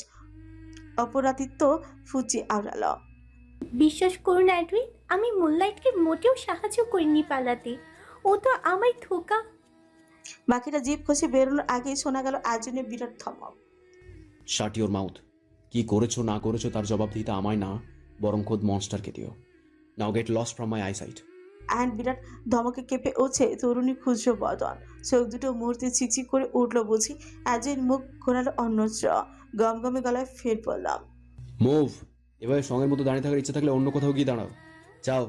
অপরাধিত্ব ফুচি আওড়ালো। বিশ্বাস করুন অ্যাডউইন, আমি মুনলাইটকে মোটেও সাহায্য করিনি পালাতে। ও তো আমায় ধোকা। বাকিটা জিভ খসে বেরোনোর আগেই শোনা গেল অ্যাজুইনের বিরাট ধমক। শাট ইওর মাউথ। কি করেছো না করেছো তার জবাব দিতে আমায় না, বরং খোদ মনস্টারকে দিও। Now get lost from my eyesight. And বিরাট ধমকে কেঁপে ওঠে তরুণী খুচরো বদন। চোখ দুটো মুহূর্তে চিচি করে উঠলো বুঝি। অ্যাজুইন মুখ ঘোরালো অন্যত্র। গমগমে গলায় ফের বললাম, মুভ। এভাবে সঙ্গের মতো দাঁড়িয়ে থাকার ইচ্ছা থাকলে অন্য কোথাও গিয়ে দাঁড়াও। যাও।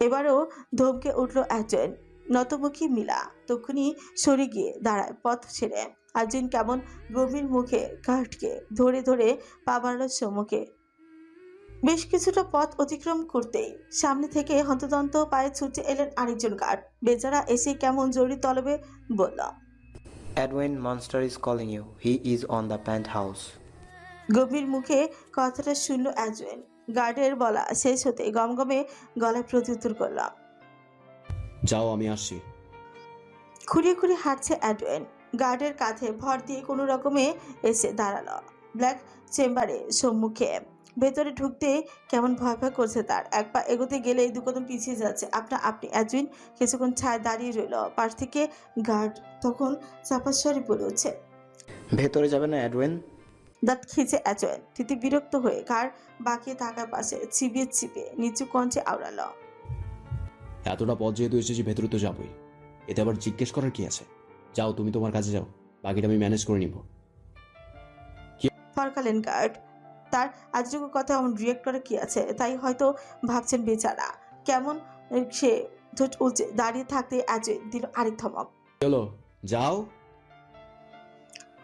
এবারও ধমকে উঠলো অ্যাজুইন। নতমুখী মিলা তখনই সরে গিয়ে দাঁড়ায় পথ ছেড়ে। অ্যাজুইন কেমন গভীর মুখে কাঠকে ধরে ধরে পা বাড়ালো সম্মুখে। বেশ কিছুটা পথ অতিক্রম করতেই সামনে থেকে হন্তদন্ত পায়ে ছুটে এলেন আরেকজন গার্ড। বেচারা এসে কেমন জরুরি তলবে বলল, Edwin, Monster is calling you. He is on the penthouse. গভীর মুখে কথাটা শুনল অ্যাজুইন। গার্ডের বলা শেষ হতে গমগমে গলায় প্রত্যুত্তর করলাম। যাও, আমি আসছি। খুঁড়িয়ে খুঁড়িয়ে হাঁটছে অ্যাডওয়েন। গার্ডের কাঁধে ভর দিয়ে কোনো রকমে এসে দাঁড়ালো ব্ল্যাক চেম্বারে সম্মুখে। ভেতরে ঢুকতে কেমন ভয় ভয় করছে তার। এক পা এগোতে গেলেই দু কদম পিছিয়ে যাচ্ছে আপনা আপনি। অ্যাজুইন কিছুক্ষণ ছায় দাঁড়িয়ে রইল। পাশ থেকে গার্ড তখন চাপাস্বরে বলে উঠছে, ভেতরে যাবে না এডওয়েন? দাঁত খিচে অ্যাজুইন তিতি বিরক্ত হয়ে ঘাড় বাঁকিয়ে থাকার পাশে চিবিয়ে চিবিয়ে নিচু কঞ্চে আওড়ালো। এতটা পথ যেহেতু এসেছি, ভেতরে তো যাবই। এতে আবার জিজ্ঞেস করার কি আছে? যাও, তুমি তোমার কাজে যাও, বাকিটা আমি ম্যানেজ করে নিব। ফরকালেন গার্ড। তার আজযোগ্য কথা এমন রিয়েক্ট করার কি আছে? তাই হয়তো ভাবছেন বেচারা। কেমন সে ঠোঁট উঁচে দাঁড়িয়ে থাকতে অ্যাজুইন দিল আরেক ধমক। চলো, যাও।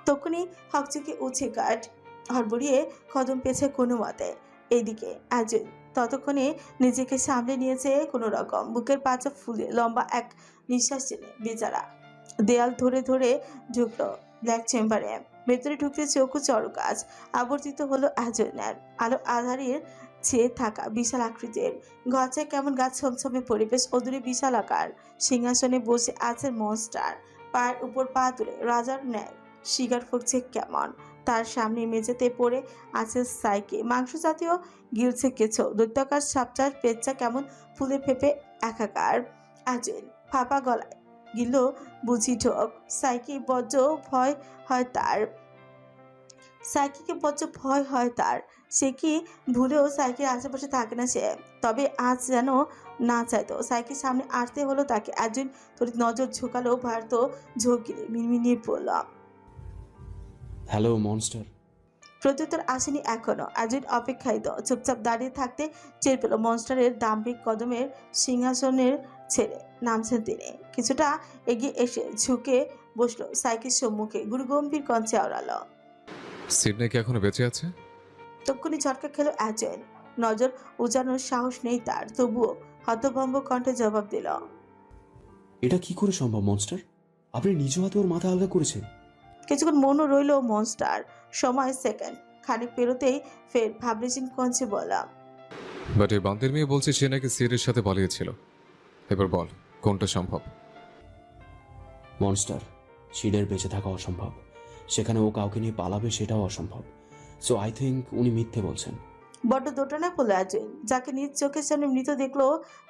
তখনই হকচকে উঠে গার্ড হড়বড়িয়ে কদম পেছে কোনো মতে। এইদিকে অ্যাজুইন ততক্ষণে নিজেকে সামলে নিয়েছে কোনো রকম। বুকের পাঁচা ফুলে লম্বা এক নিঃশ্বাস টেনে বেচারা দেয়াল ধরে ধরে ঢুকলো ব্ল্যাক চেম্বারে। ভেতরে ঢুকতে চোখও চরকাজ আবর্তিত হলো অ্যাজুইনের। আলো আধারের চেয়ে থাকা বিশাল আকৃতির ঘরে কেমন গাছ ছমছমে পরিবেশ। অদূরে বিশাল আকার সিংহাসনে বসে আছে মনস্টার। পায়ের উপর পা তুলে রাজার ন্যায় শিকার ফুঁকছে কেমন। তার সামনে মেঝেতে পড়ে আছে সাইকে, মাংস জাতীয় গিলছে কিছু, দৈত্যাকার সাপচার পেচ্চা কেমন ফুলে ফেপে একাকার। আজইন ফাঁপা গলায় গিল বুঝি ঢোক। সাইকে বজ্র ভয় হয় তার, সাইকিকে বজ্র ভয় হয় তার। সে কি ভুলেও সাইকের আশেপাশে থাকে না সে, তবে আজ যেন না চাইতো সাইকের সামনে আসতে হলো তাকে। একজন তড়িৎ নজর ঝুঁকালো, ভারত ঝোঁক গিলে মিনমিনিয়ে পড়ল। Hello monster. প্রত্যুত্তর আসেনি এখনো। একজন অপেক্ষায়িত চুপচাপ দাঁড়িয়ে থাকতে টের পেল মনস্টারের দাম্ভিক কদমের সিংহাসনের ছেড়ে নামছেন তিনি। কিছুটা এগিয়ে এসে ঝুঁকে বসলো সাইকের সম্মুখে, গুরুগম্ভীর কঞ্চে আওড়ালো। সিডনি কি এখনো বেঁচে আছে? তক্ষুনি ঝটকা খেলো অ্যাজেন। নজর উজানোর সাহস নেই তার, তবুও হতভম্ব কণ্ঠে জবাব দিল। এটা কি করে সম্ভব মনস্টার? আপনি নিজ হাতে ওর মাথা আলগা করেছেন? কিছুক্ষণ মনও রইল মনস্টার। সময় সেকেন্ড খানিক পেরোতেই ফের ভাবলেছেন কঞ্চে বলা। বাট এই বান্তের মেয়ে বলছে সে নাকি সিডের সাথে পালিয়েছিল। এবার বল কোনটা সম্ভব? মনস্টার, শিডের বেঁচে থাকা অসম্ভব, সেখানে ও কাউকে নিয়ে পালাবে সেটাও অসম্ভব। সো আই থিঙ্ক উনি মিথ্যে বলছেন। বড্ড দোটানা পড়লো অ্যাজেন। যাকে নিজ চোখের সামনে মৃত দেখলো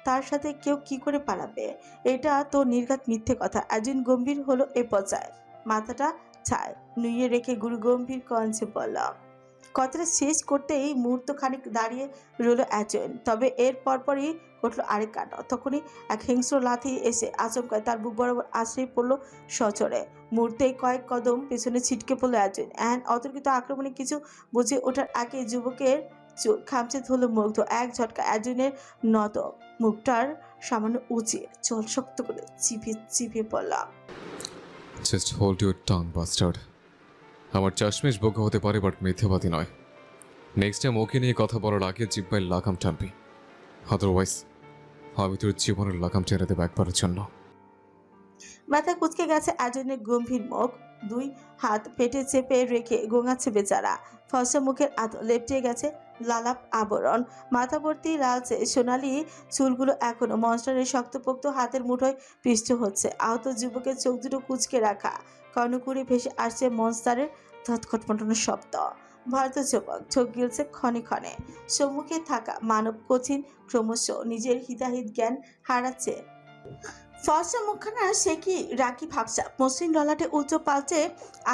তার সাথে কেউ কি করে পালাবে? এটা তো নির্ঘাত মিথ্যে কথা। অ্যাজেন গম্ভীর হলো এ পর্যায়ে, মাথাটা ছায় নুইয়ে রেখে গুরু গম্ভীর কঞ্চে বলল। কথাটা শেষ করতেই মুহূর্ত খানিক দাঁড়িয়ে রইল অ্যাজেন, তবে এর পরপরই ঘটল আরেক কাণ্ড। তখনই এক হিংস্র লাথি এসে আচমকায় তার বুক বরাবর আশ্রয় পড়ল সচরে। মুহূর্তেই কয়েক কদম পেছনে ছিটকে পড়ল অ্যাজেন। অতর্কিত আক্রমণে কিছু বুঝে ওঠার আগে যুবকের চোখ খামচে ধরল মুগ্ধ এক ঝটকা। অ্যাজেনের নত মুখটার সামান্য উঁচিয়ে চল শক্ত করে চিপিয়ে পড়লাম। Just hold your tongue bastard. আমার চাশমেশ বোকা হতে পারে বাট মিথ্যাবাদী নয়। নেক্সট টাইম ওকে নিয়ে কথা বলার আগে জিব্বায় লাগাম টানবি, আদারওয়াইজ আমি তোর জীবনের লাগাম টেনে দেবো একবারের জন্য। মাথা কুচকে গেছে অ্যাজেনের গম্ভীর মুখ, দুই হাত পেটে চেপে রেখে গোঙাচ্ছে বেচারা। ফর্সা মুখের আদল লেপটে গেছে লালাপ আবরণ, মাথা ভর্তি লালচে সোনালি চুলগুলো এখনো মনস্টারের শক্তপোক্ত হাতের মুঠোয় পিষ্ট হচ্ছে। আহত যুবকের চোখ দুটো কুচকে রাখা, কর্ণকুড়ি ভেসে আসছে মনস্টারের ধৎখটমটানোর শব্দ। ভারত যুবক চোখ গিলছে ক্ষণে ক্ষণে। সম্মুখে থাকা মানব কঠিন ক্রমশ নিজের হিতাহিত জ্ঞান হারাচ্ছে। ফর্সা মুখখানা সে কি রাখি ভাবসা, মসৃণ ললাটে উঁচু পালচে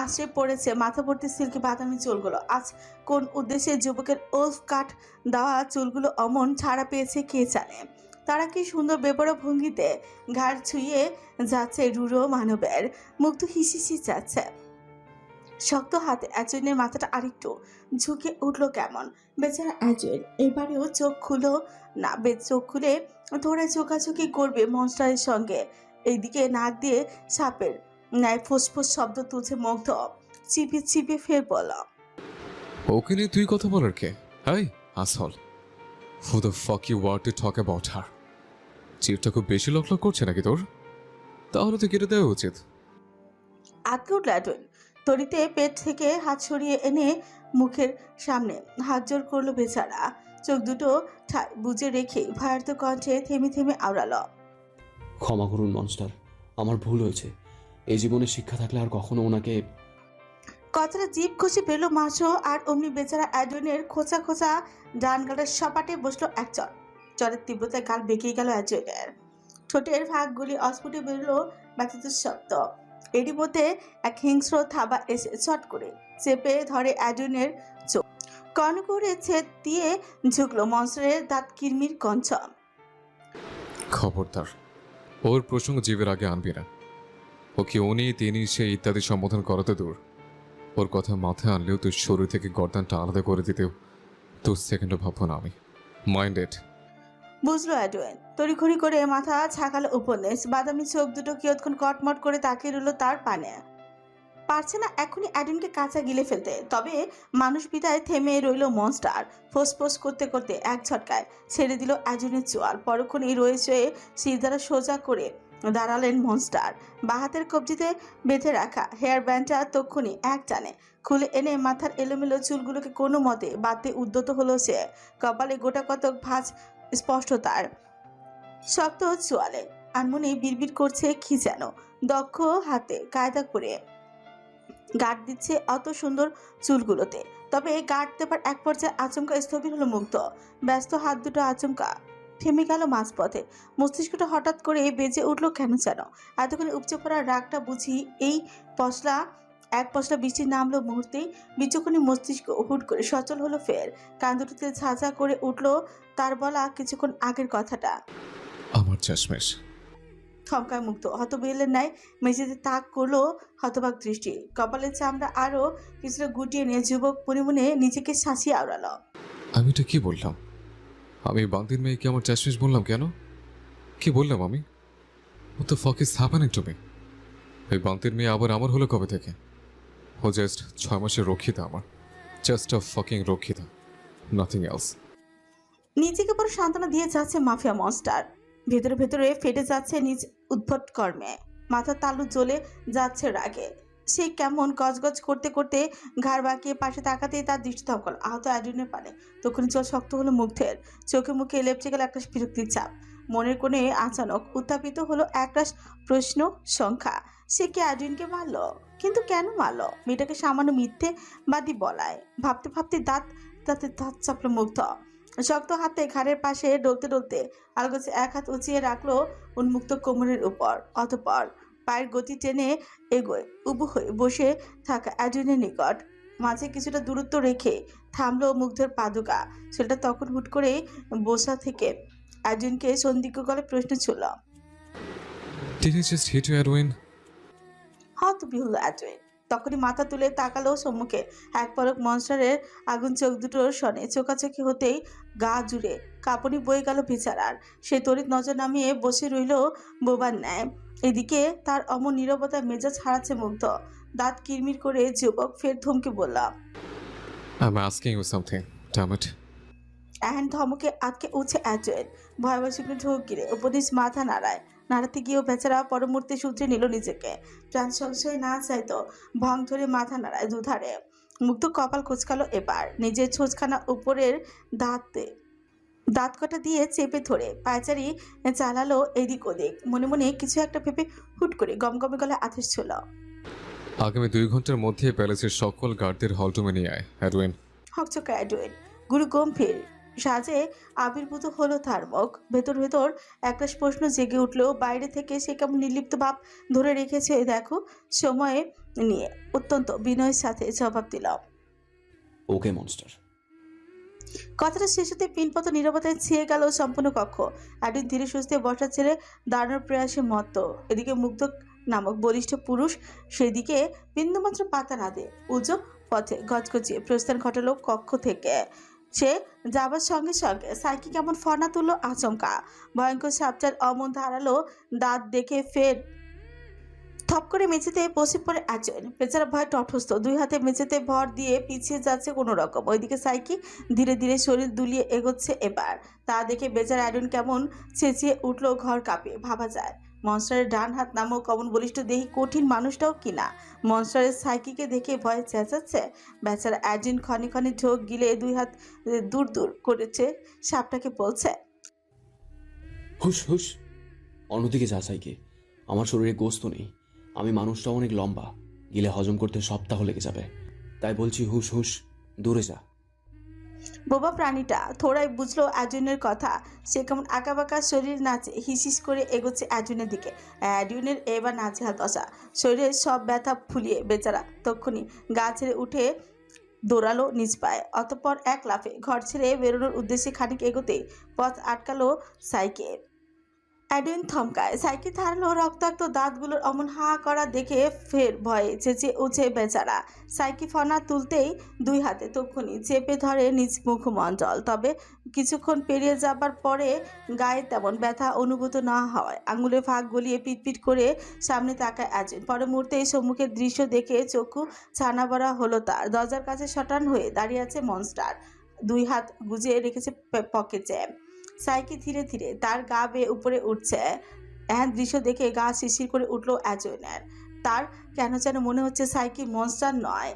আশ্রে পড়েছে মাথা ভর্তি সিল্কি বাদামি চুলগুলো। আজ কোন উদ্দেশ্যে যুবকের উলফ কাট দেওয়া চুলগুলো অমন ছাড়া পেয়েছে কে জানে। তারা কি সুন্দর বেপরোয়া ভঙ্গিতে ঘাড় ছুঁয়ে যাচ্ছে রুড়ো মানবের, মুগ্ধ হিসিসি যাচ্ছে। শক্ত হাতে অ্যাজেনের মাথাটা আরেকটু ঝুঁকে উঠলো কেমন। বেচারা অ্যাজেন এবারেও চোখ খুলো না, চোখ খুলে ধরে চোখাচোখি করবে মনস্টারের সঙ্গে। এইদিকে নাক দিয়ে সাপের ন্যায় ফোসফোস শব্দ তুলছে মুগ্ধ। চিপিয়ে চিপিয়ে ফের বলা। ওকে নিয়ে তুই কথা বলার কে? Hi asshole, who the fuck you want to talk about her? চিপটা খুব বেশি লকলক করছে নাকি তোর? তাহলে তো কেটে দেওয়া উচিত। আটকে উঠল অ্যাডউইন। তরিতে পেট থেকে হাত সরিয়ে এনে মুখের সামনে হাত জোর করলো বেচারা। চোখ দুটো ঠায় বুজে রেখে ভারত কণ্ঠে থেমে থেমে আওড়ালো। ক্ষমা করুন মনস্টার, আমার ভুল হয়েছে। এই জীবনে শিক্ষা থাকলে আর কখনো ওনাকে। কথাটা জিভ ঘষে বেরোলো মাসো, আর অমনি বেচারা অ্যাডউইনের খোঁচা খোঁচা ডান গালের সপাটে বসলো এক চর। চরের তীব্রতায় গাল বেঁকে গেল অ্যাডউইনের। ঠোঁটের ভাগগুলি অস্ফুটে বেরোলো ব্যথিত শব্দ। এরই মধ্যে এক হিংস্র থাবা এসে চট করে চেপে ধরে অ্যাডউইনের চোখ। কর্ণকুড়ে ছেদ দিয়ে ঝুঁকলো মনস্টারের দাঁত কিরমির কঞ্চ। খবরদার ওর প্রসঙ্গ জীবের আগে আনবি না। ওকে উনি তিনি সে ইত্যাদি সম্বোধন করাতে দূর, ওর কথা মাথায় আনলেও তোর শরীর থেকে গর্দানটা আলাদা করে দিতেও তোর সেকেন্ডও ভাববো না আমি। Mind it. বুঝলো অ্যাডওয়েন। তড়িঘড়ি করে মাথা ছাকালো উপন্যাস। বাদামি চোখ দুটো কিয়ৎক্ষণ কটমট করে তাকিয়ে রইল তার পানে। পারছে না এখনই অ্যাডওয়েনকে কাঁচা গিলে ফেলতে, তবে মানুষ বিদায় থেমে রইল মনস্টার। ফোসফোস করতে করতে এক ঝটকায় ছেড়ে দিল অ্যাডওয়েনের চোয়াল। পরক্ষণেই রয়েছে শির দ্বারা সোজা করে দাঁড়ালেন মনস্টার। বাহাতের কবজিতে বেঁধে রাখা হেয়ার ব্যান্ডটা তক্ষুনি এক টানে খুলে এনে মাথার এলোমেলো চুলগুলোকে কোনো মতে বাঁধতে উদ্যত হলো সে। কপালে গোটা কতক ভাঁজ স্পষ্ট তার শক্ত চোয়ালে। আনমনে বিড়বিড় করছে কি যেন, দক্ষ হাতে কায়দা করে গার্ড দিচ্ছে অত সুন্দর চুলগুলোতে। তবে গার্ড দেবার এক পর্যায়ে আচমকা স্থবির হলো মুগ্ধ। ব্যস্ত হাত দুটো আচমকা থেমে গেল মাঝপথে। মস্তিষ্কটা হঠাৎ করে বেজে উঠলো কেন যেন। এতক্ষণে উপচে পড়া রাগটা বুঝি এই পশলা এক পশলা বৃষ্টি নামলো মুহূর্তেই। বিচক্ষণী মস্তিষ্ক হুট করে সচল হলো ফের। কান দুটোতে ঝাঁঝা করে উঠলো তার বলা কিছুক্ষণ আগের কথাটা। আমার চশমেশ। থমকায় মুগ্ধ। হতবিহ্বলের ন্যায় মেঝেতে তাক করলো হতবাক দৃষ্টি। কপালের চামড়া আরো কিছুটা গুটিয়ে নিয়ে যুবক মনে মনে নিজেকে শাসিয়ে আওড়ালো। আমি এটা কি বললাম? আমি বান্তির মেয়েকে আমার চশমেশ বললাম কেন? কি বললাম আমি? What the fuck is happening to me? এই বান্তির মেয়ে আবার আমার হলো কবে থেকে? ও জাস্ট 6 মাসের রক্ষিতা আমার। জাস্ট আ ফাকিং রক্ষিতা, নাথিং এলস। নিজেকে বড় সান্ত্বনা দিয়ে যাচ্ছে মাফিয়া মনস্টার। ভেতরে ভেতরে ফেটে যাচ্ছে নিজ উদ্ভট কর্মে। মাথার তালু জ্বলে যাচ্ছে রাগে। সে কেমন গজগজ করতে করতে ঘাড় বাঁকিয়ে পাশে তাকাতেই তার দৃষ্টি থমকাল আহত অ্যাড্রিনের পানে। তখনই চোখ শক্ত হলো মুগ্ধের। চোখে মুখে লেপচে গেল একটা বিরক্তির ছাপ। মনের কোণে আচানক উত্থাপিত হলো একরাশ প্রশ্ন সংখ্যা। সে কি অ্যাড্রিনকে মারল? কিন্তু কেন মারল? মেয়েটাকে সামান্য মিথ্যেবাদী বলায়। ভাবতে ভাবতে দাঁতে দাঁত চাপলো মুগ্ধ। শক্ত হাতে ঘাড়ের পাশে ডলতে ডলতে আলগোছে এক হাত উঁচিয়ে রাখলো উন্মুক্ত কোমরের উপর। অতঃপর পায়ের গতি টেনে এগোয় উবু হয়ে বসে থাকা অ্যাড্রিনের নিকট। মাঝে কিছুটা দূরত্ব রেখে থামলো মুগ্ধের পাদুকা। সেটা তখন হুট করে বসা থেকে অ্যাড্রিনকে সন্দিগ্ধ করে প্রশ্ন ছুড়ল। Did he just hit you, Edwin? হতবিহ্বল অ্যাড্রিন তখনই মাথা তুলে তাকালো সম্মুখে। এক পলক মনস্টারের আগুন চোখ দুটোর সনে চোখাচোখি হতেই গা জুড়ে কাঁপুনি বয়ে গেল বেচারার। সে তড়িৎ নজর নামিয়ে বসে রইল বোবার ন্যায়। এদিকে তার অমন নীরবতায় মেজাজ হারাচ্ছে মুগ্ধ। দাঁত কিরমির করে যুবক ফের থমকে বলল। I'm asking you something, damn it. এহেন ধমকে আটকে উঠছে অ্যাড্রিন। ভয়াবহ শুকনো ঢোক গিরে উপদেশ মাথা নাড়াতে গিয়েও বেচারা পরমূর্তি সূত্রে নিল নিজেকে। প্রাণ সংশয় না চাইতো ভং ধরে মাথা নাড়ায় দুধারে। মুগ্ধ কপাল কুচকালো এবার। নিজের ছোঁচখানা উপরের দাঁত কটা দিয়ে চেপে ধরে পায়চারি চালালো এদিক ওদিক। মনে মনে কিছু একটা ভেবে হুট করে গমগমে গলায় আদেশ ছিল। আগামী 2 ঘন্টার মধ্যে প্যালেসের সকল গার্ডদের হলরুমে নিয়ে আয়, এডউইন। হকচকা অ্যাডওয়েন গুরু গম্ভীর সাজে আবির্ভূত হলো তার মুখ। ভেতর ভেতর একটা প্রশ্ন জেগে উঠলেও বাইরে থেকে সে কেমন নির্লিপ্ত ভাব ধরে রেখেছে দেখো। সময়ে নিয়ে অত্যন্ত বিনয়ের সাথে জবাব দিলাম। ওকে মনস্টার। কথাটা শেষ হতে পিনপত নীরবতায় ছেয়ে গেল সম্পূর্ণ কক্ষ। অ্যাডুইন ধীরে সুস্থে বসা ছেড়ে দাঁড়ানোর প্রয়াসে মত্ত। এদিকে মুগ্ধ নামক বলিষ্ঠ পুরুষ সেদিকে বিন্দুমাত্র পাতা না দিয়ে উজো পথে গজগজিয়ে প্রস্থান ঘটালো কক্ষ থেকে। সে যাবার সঙ্গে সঙ্গে সাইকি কেমন ফনা তুললো আচমকা। ভয়ঙ্কর সাপটার অমন ধারালো দাঁত দেখে ফের থপ করে মেঝেতে বসে পড়ে আছেন। বেচারা ভয় তটস্থ, 2 হাতে মেঝেতে ভর দিয়ে পিছিয়ে যাচ্ছে কোনো রকম। ওইদিকে সাইকি ধীরে ধীরে শরীর দুলিয়ে এগোচ্ছে এবার। তা দেখে বেচারা অ্যাডুইন কেমন চেঁচিয়ে উঠলো ঘর কাঁপিয়ে। ভাবা যায় মনস্টারের ডান হাত নামক অমন বলিষ্ঠ দেহি কঠিন মানুষটাও কিনা মনস্টারের সাইকিকে দেখে ভয়ে চেঁচাচ্ছে। বেচারা অ্যাডুইন ক্ষণে ক্ষণে ঢোক গিলে 2 হাত দূর দূর করেছে সাপটাকে বলছে। হুশ হুশ, অন্যদিকে যা সাইকে। আমার শরীরে গোস্ত নেই, আমি মানুষটা অনেক লম্বা, গিলে হজম করতে সপ্তাহ লেগে যাবে। তাই বলছি হুশ হুশ, দূরে যা। বোবা প্রাণীটা থোড়াই বুঝলো অ্যাডুইনের কথা। সে কেমন আঁকাবাঁকা শরীর নাচে হিসিস করে এগোচ্ছে অ্যাডুইনের দিকে। অ্যাডুইনের এবার নাজেহাল দশা। শরীরের সব ব্যথা ফুলিয়ে বেচারা তক্ষুনি গা ছেড়ে উঠে দৌড়ালো নিজ পায়ে। অতঃপর এক লাফে ঘর ছেড়ে বেরোনোর উদ্দেশ্যে খানিক এগোতেই পথ আটকালো সাইকে। অ্যাডুইন থমকায়। সাইকে ধারালো রক্তাক্ত দাঁতগুলোর অমন হা করা দেখে ফের ভয়ে চেঁচিয়ে উঠে বেচারা। সাইকি ফনা তুলতেই 2 হাতে তক্ষুনি চেপে ধরে নিজ মুখমণ্ডল। তবে কিছুক্ষণ পেরিয়ে যাবার পরে গায়ে তেমন ব্যথা অনুভূত না হওয়ায় আঙুলে ফাঁক গলিয়ে পিটপিট করে সামনে তাকায় অ্যাডুইন। পরের মুহূর্তে সম্মুখের দৃশ্য দেখে চক্ষু ছানা বড়া হলো তার। দরজার কাছে শটান হয়ে দাঁড়িয়ে আছে মনস্টার। 2 হাত গুজিয়ে রেখেছে পকেটে। সাইকি ধীরে ধীরে তার গা বেয়ে উপরে উঠছে। এহেন দৃশ্য দেখে গা শিরশির করে উঠলো অ্যাডুইনের। তার কেন যেন মনে হচ্ছে সাইকি মনস্টার নয়,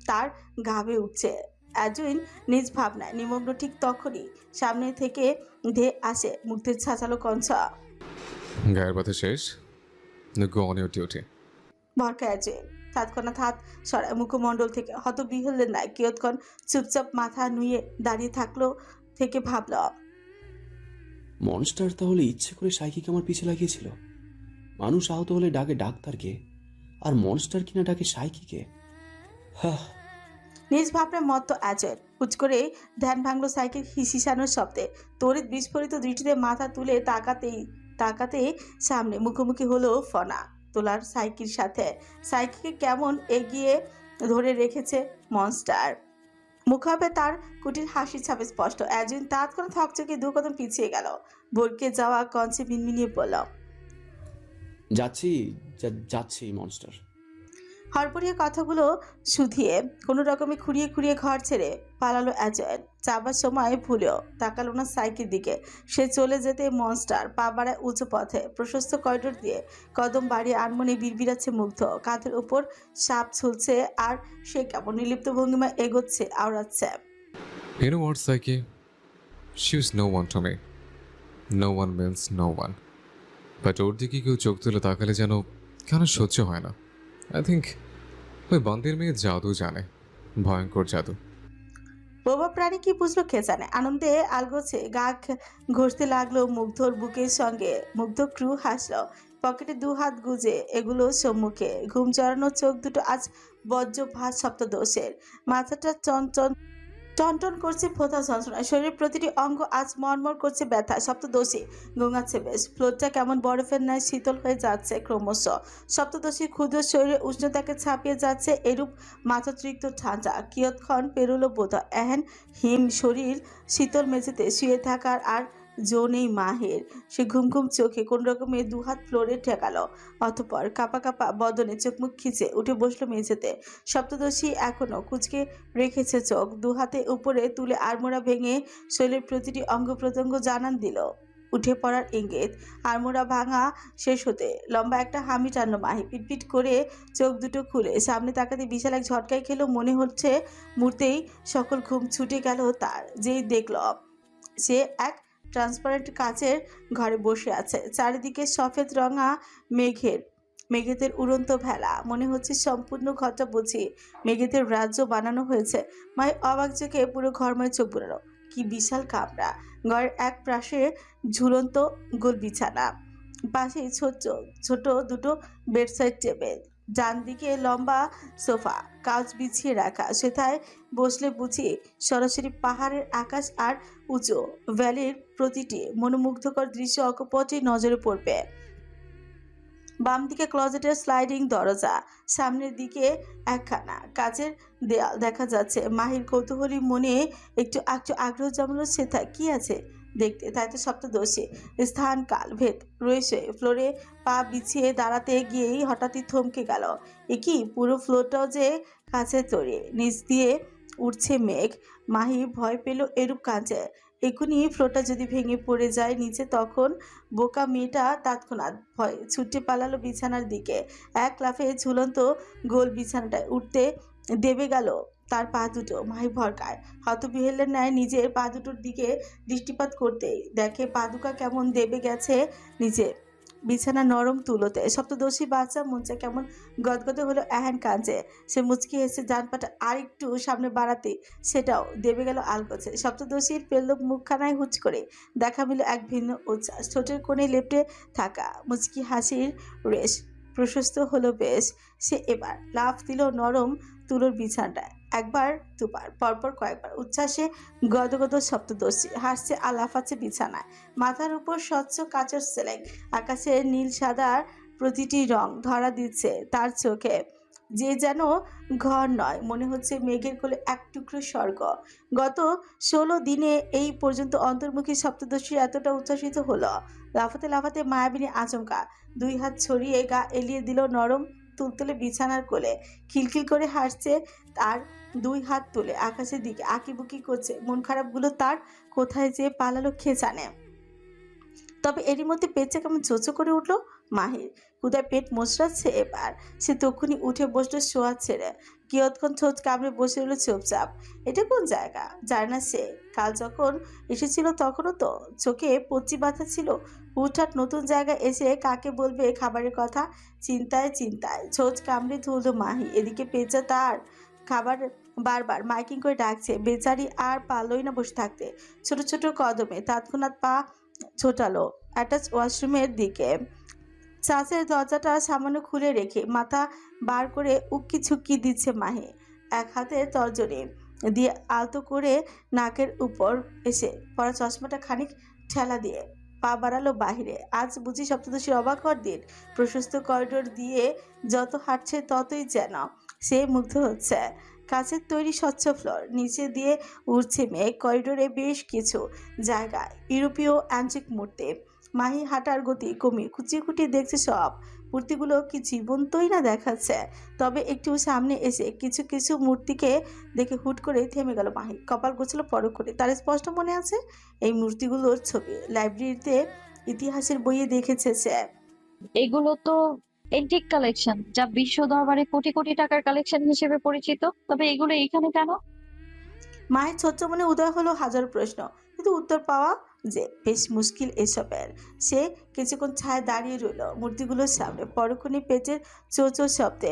তার গা বেয়ে উঠছে। অ্যাডুইন নিজ ভাবনায় নিমগ্ন। ঠিক তখনই সামনে থেকে ধেয়ে আসে মুগ্ধের ছাঁচালো কঞ্চ। গায়ের ব্যথা শেষ? Go on your duty. ভরকা অ্যাডুইন তৎক্ষণাৎ হাত সরায় মুখমণ্ডল থেকে। হতবিহ্বলের ন্যায় কিয়ৎক্ষণ চুপচাপ মাথা নুয়ে দাঁড়িয়ে থাকলো, থেকে ভাবল মনস্টার তাহলে ইচ্ছে করে সাইকিকে আমার পিছে লাগিয়েছিল। মানুষ আহত হলে ডাকে ডাক্তারকে, আর মনস্টার কিনা ডাকে সাইকিকে। হাহ, নিজ ভাবনা মত্ত অ্যাজয়ের হুচ করে ধ্যান ভাঙলো সাইকেল হিসিসানোর শব্দে। তড়িৎ বিস্ফোরিত দৃষ্টিতে মাথা তুলে তাকাতে সামনে মুখোমুখি হলো ফনা তোলার সাইকির সাথে। সাইকিকে কেমন এগিয়ে ধরে রেখেছে মনস্টার। মুখাবে তার কুটির হাসি ছাপে স্পষ্ট। অ্যাজুইন তৎক্ষণাৎ থকচকে দু কদম পিছিয়ে গেল। ভরকে যাওয়া কঞ্চে মিনমিনিয়ে বলল, যাচ্ছি মনস্টার। হরপরিয়ে কথাগুলো শুধিয়ে কোনো রকমে খুঁড়িয়ে খুঁড়িয়ে ঘর ছেড়ে পালালো অ্যাজয়েন। যাবার সময় ভুলেও তাকালো না সাইকের দিকে। সে চলে যেতে মনস্টার পা বাড়ায় উঁচু পথে। প্রশস্ত করিডোর দিয়ে কদম বাড়িয়ে আনমনে বিড়বিড়াচ্ছে মুগ্ধ। কাঁধের উপর সাপ ঝুলছে আর সে কেমন নির্লিপ্ত ভঙ্গিমায় এগোচ্ছে, আওড়াচ্ছে। You know what, Psyche? She was no one to me. No one means no one. But ওর দিকে কেউ চোখ তুলে তাকালে যেন কেন সহ্য হয় না। I think ওই বান্দির মেয়ে জাদু জানে, ভয়ঙ্কর জাদু। বোবা প্রাণী কি বুঝলো কে জানে। আনন্দে আলগোছে গা ঘষতে লাগলো মুগ্ধর বুকের সঙ্গে। মুগ্ধ ক্রু হাসলো, পকেটে দু হাত গুজে এগুলো সম্মুখে। ঘুম জড়ানো চোখ দুটো আজ বজ্র ভাত সপ্তদোষের। মাথাটা টনটন করছে ফোঁথা যন্ত্রণায়। শরীরের প্রতিটি অঙ্গ আজ মরমর করছে ব্যথা। সপ্তদোষী গোঙাচ্ছে বেশ। ফ্লোরটা কেমন বরফের ন্যায় শীতল হয়ে যাচ্ছে ক্রমশ। সপ্তদোষী ক্ষুদ্র শরীরে উষ্ণতাকে ছাপিয়ে যাচ্ছে এরূপ মাথাতৃপ্ত ঠান্ডা। কিয়ৎক্ষণ পেরোলো বোধহয়। এহেন হিম শরীর শীতল মেঝেতে শুয়ে থাকার আর জো নেই মাহের। সে ঘুম ঘুম চোখে কোন রকমে দুহাত ফ্লোরে ঠেকালো। অতঃপর কাপা কাপা বদনে চোখ মুখ খিচে উঠে বসলো মেঝেতে। সপ্তদোষী এখনো কুচকে রেখেছে চোখ। দুহাতে উপরে তুলে আড়মোড়া ভেঙে শরীরের প্রতিটি অঙ্গ প্রত্যঙ্গ জানান দিল উঠে পড়ার ইঙ্গিত। আড়মোড়া ভাঙা শেষ হতে লম্বা একটা হামি টানলো মাহি। পিটপিট করে চোখ দুটো খুলে সামনে তাকাতে বিশাল এক ঝটকায় খেলো। মনে হচ্ছে মুহূর্তেই সকল ঘুম ছুটে গেল তার। যেই দেখল সে এক ট্রান্সপারেন্ট কাচের ঘরে বসে আছে। চারিদিকে সফেদ রঙা মেঘেদের উড়ন্ত ভেলা। মনে হচ্ছে সম্পূর্ণ ঘরটা বুঝি মেঘেদের রাজ্য বানানো হয়েছে। মাই অবাক চোখে পুরো ঘরময় চোখ বুলালো। কি বিশাল কামরা। ঘরের এক পাশে ঝুলন্ত গোল বিছানা, পাশে ছোট ছোট দুটো বেডসাইড টেবিল, ডান দিকে লম্বা সোফা, কাউচ বিছিয়ে রাখা। সেথায় বসলে বুঝি সরাসরি পাহাড়ের আকাশ আর উঁচু ভ্যালির প্রতিটি মনোমুগ্ধকর দৃশ্য অকপটে নজরে পড়বে। বাম দিকে ক্লোজেটের স্লাইডিং দরজা, সামনের দিকে একখানা কাচের দেয়াল দেখা যাচ্ছে। মাহির কৌতূহলী মনে একটু আগ্রহ জমালো। সেথায় কি আছে দেখতে। তাই তো সপ্তদোষী স্থান কাল ভেদ রয়েছে। ফ্লোরে পা বিছিয়ে দাঁড়াতে গিয়েই হঠাৎই থমকে গেল। এ কি, পুরো ফ্লোরটাও যে কাচের তৈরি, নিচ দিয়ে উঠছে মেঘ। মাহি ভয় পেল এরূপ কাঁচে। এখুনি ফ্লোরটা যদি ভেঙে পড়ে যায় নিচে, তখন বোকা মেয়েটা তৎক্ষণাৎ ভয় ছুটে পালালো বিছানার দিকে। এক লাফে ঝুলন্ত গোল বিছানাটায় উঠতে দেবে গেল তার পা দুটো। মাহি ভরকায় হতবিহ্বলের ন্যায় নিজের পা দুটোর দিকে দৃষ্টিপাত করতেই দেখে পাদুকা কেমন দেবে গেছে নিচে বিছানা নরম তুলোতে। সপ্তদোষী বাচ্চা মুঞ্চা কেমন গদগদে হলো এহেন কাঁচে। সে মুচকি হেসে ডান পাটা আর একটু সামনে বাড়াতে সেটাও দেবে গেল আলগোছে। সপ্তদোষীর পেল্লব মুখখানায় হুচ করে দেখা মিল এক ভিন্ন উচ্ছ্বাস। ঠোঁটের কোণে লেপটে থাকা মুচকি হাসির রেশ প্রশস্ত হলো বেশ। সে এবার লাফ দিল নরম তুলোর বিছানাটায়। একবার দুবার পরপর কয়েকবার উচ্ছ্বাসে গদগদ সপ্তদোষী হাসছে আর লাফাচ্ছে বিছানায়। মাথার উপর স্বচ্ছ কাচের সেলেং, আকাশের নীল সাদার প্রতিটি রং ধরা দিচ্ছে তার চোখে। যে যেন ঘর নয়, মনে হচ্ছে মেঘের কোলে এক টুকরো স্বর্গ। গত 16 দিনে এই পর্যন্ত অন্তর্মুখী সপ্তদোষী এতটা উচ্ছ্বাসিত হলো। লাফাতে লাফাতে মায়াবিনী আচমকা দুই হাত ছড়িয়ে গা এলিয়ে দিল নরম তুলতুলে বিছানার কোলে। খিলখিল করে হাসছে, তার দুই হাত তুলে আকাশের দিকে আঁকিবুকি করছে। মন খারাপগুলো তার কোথায় যে পালালো কে জানে। তবে এরই মধ্যে পেটটা কেমন চোচো করে উঠলো। মাহির। ক্ষুধায় পেট মোচড়াচ্ছে এবার। সে তক্ষুনি উঠে বসলো শোয়া ছেড়ে। কিয়ৎক্ষণ ঠোঁট কামড়ে বসে রইল চুপচাপ। এটা কোন জায়গা জানে না সে। কাল যখন এসেছিল তখনও তো চোখে পচ্চি বাঁধা ছিল। হুটহাট নতুন জায়গায় এসে কাকে বলবে খাবারের কথা? চিন্তায় চিন্তায় ছোট কামড়ে ধরল মাহি। এদিকে পেঁচা তার খাবার বারবার মাইকিং করে ডাকছে। বেচারি আর পারলই না বসে থাকতে। ছোট ছোট কদমে তৎক্ষণাৎ পা ছোটালো অ্যাটাচ ওয়াশরুমের দিকে। চাষের দরজাটা সামান্য খুলে রেখে মাথা বার করে উক্কি ঝুঁকি দিচ্ছে মাহি। এক হাতে তর্জনী দিয়ে আলতো করে নাকের উপর এসে পরা চশমাটা খানিক ঠেলা দিয়ে পা বাড়ালো বাহিরে। আজ বুঝি সপ্তদশীর অবাক হওয়ার দিন। প্রশস্ত করিডোর দিয়ে যত হাঁটছে ততই যেন সে মুগ্ধ হচ্ছে। কাচের তৈরি স্বচ্ছ ফ্লোর, নিচে দিয়ে উঠছে মেঘ। করিডোরে বেশ কিছু জায়গায় ইউরোপীয় অ্যান্টিক মূর্তি। মাহি হাঁটার গতি কমিয়ে খুঁচিয়ে খুঁটিয়ে দেখছে সব মূর্তিগুলো কি জীবন্তই না দেখাচ্ছে। তবে একটু সামনে এসে কিছু কিছু মূর্তিকে দেখে হুট করে থেমে গেল মাহি। কপাল গোছালো পরক্ষণে। তার স্পষ্ট মনে আছে এই মূর্তিগুলোর ছবি লাইব্রেরিতে ইতিহাসের বইয়ে দেখেছে সে। এগুলো তো এন্টিক কালেকশন, যা বিশ্ব দরবারে কোটি কোটি টাকার কালেকশন হিসেবে পরিচিত। তবে এগুলো এখানে কেন? মায়ের ছোট্ট মনে উদয় হলো হাজার প্রশ্ন, কিন্তু উত্তর পাওয়া যে বেশ মুশকিল এসবের। সে কিছুক্ষণ ছায় দাঁড়িয়ে রইল মূর্তিগুলোর সামনে। পরক্ষণে পেটের চোচো শব্দে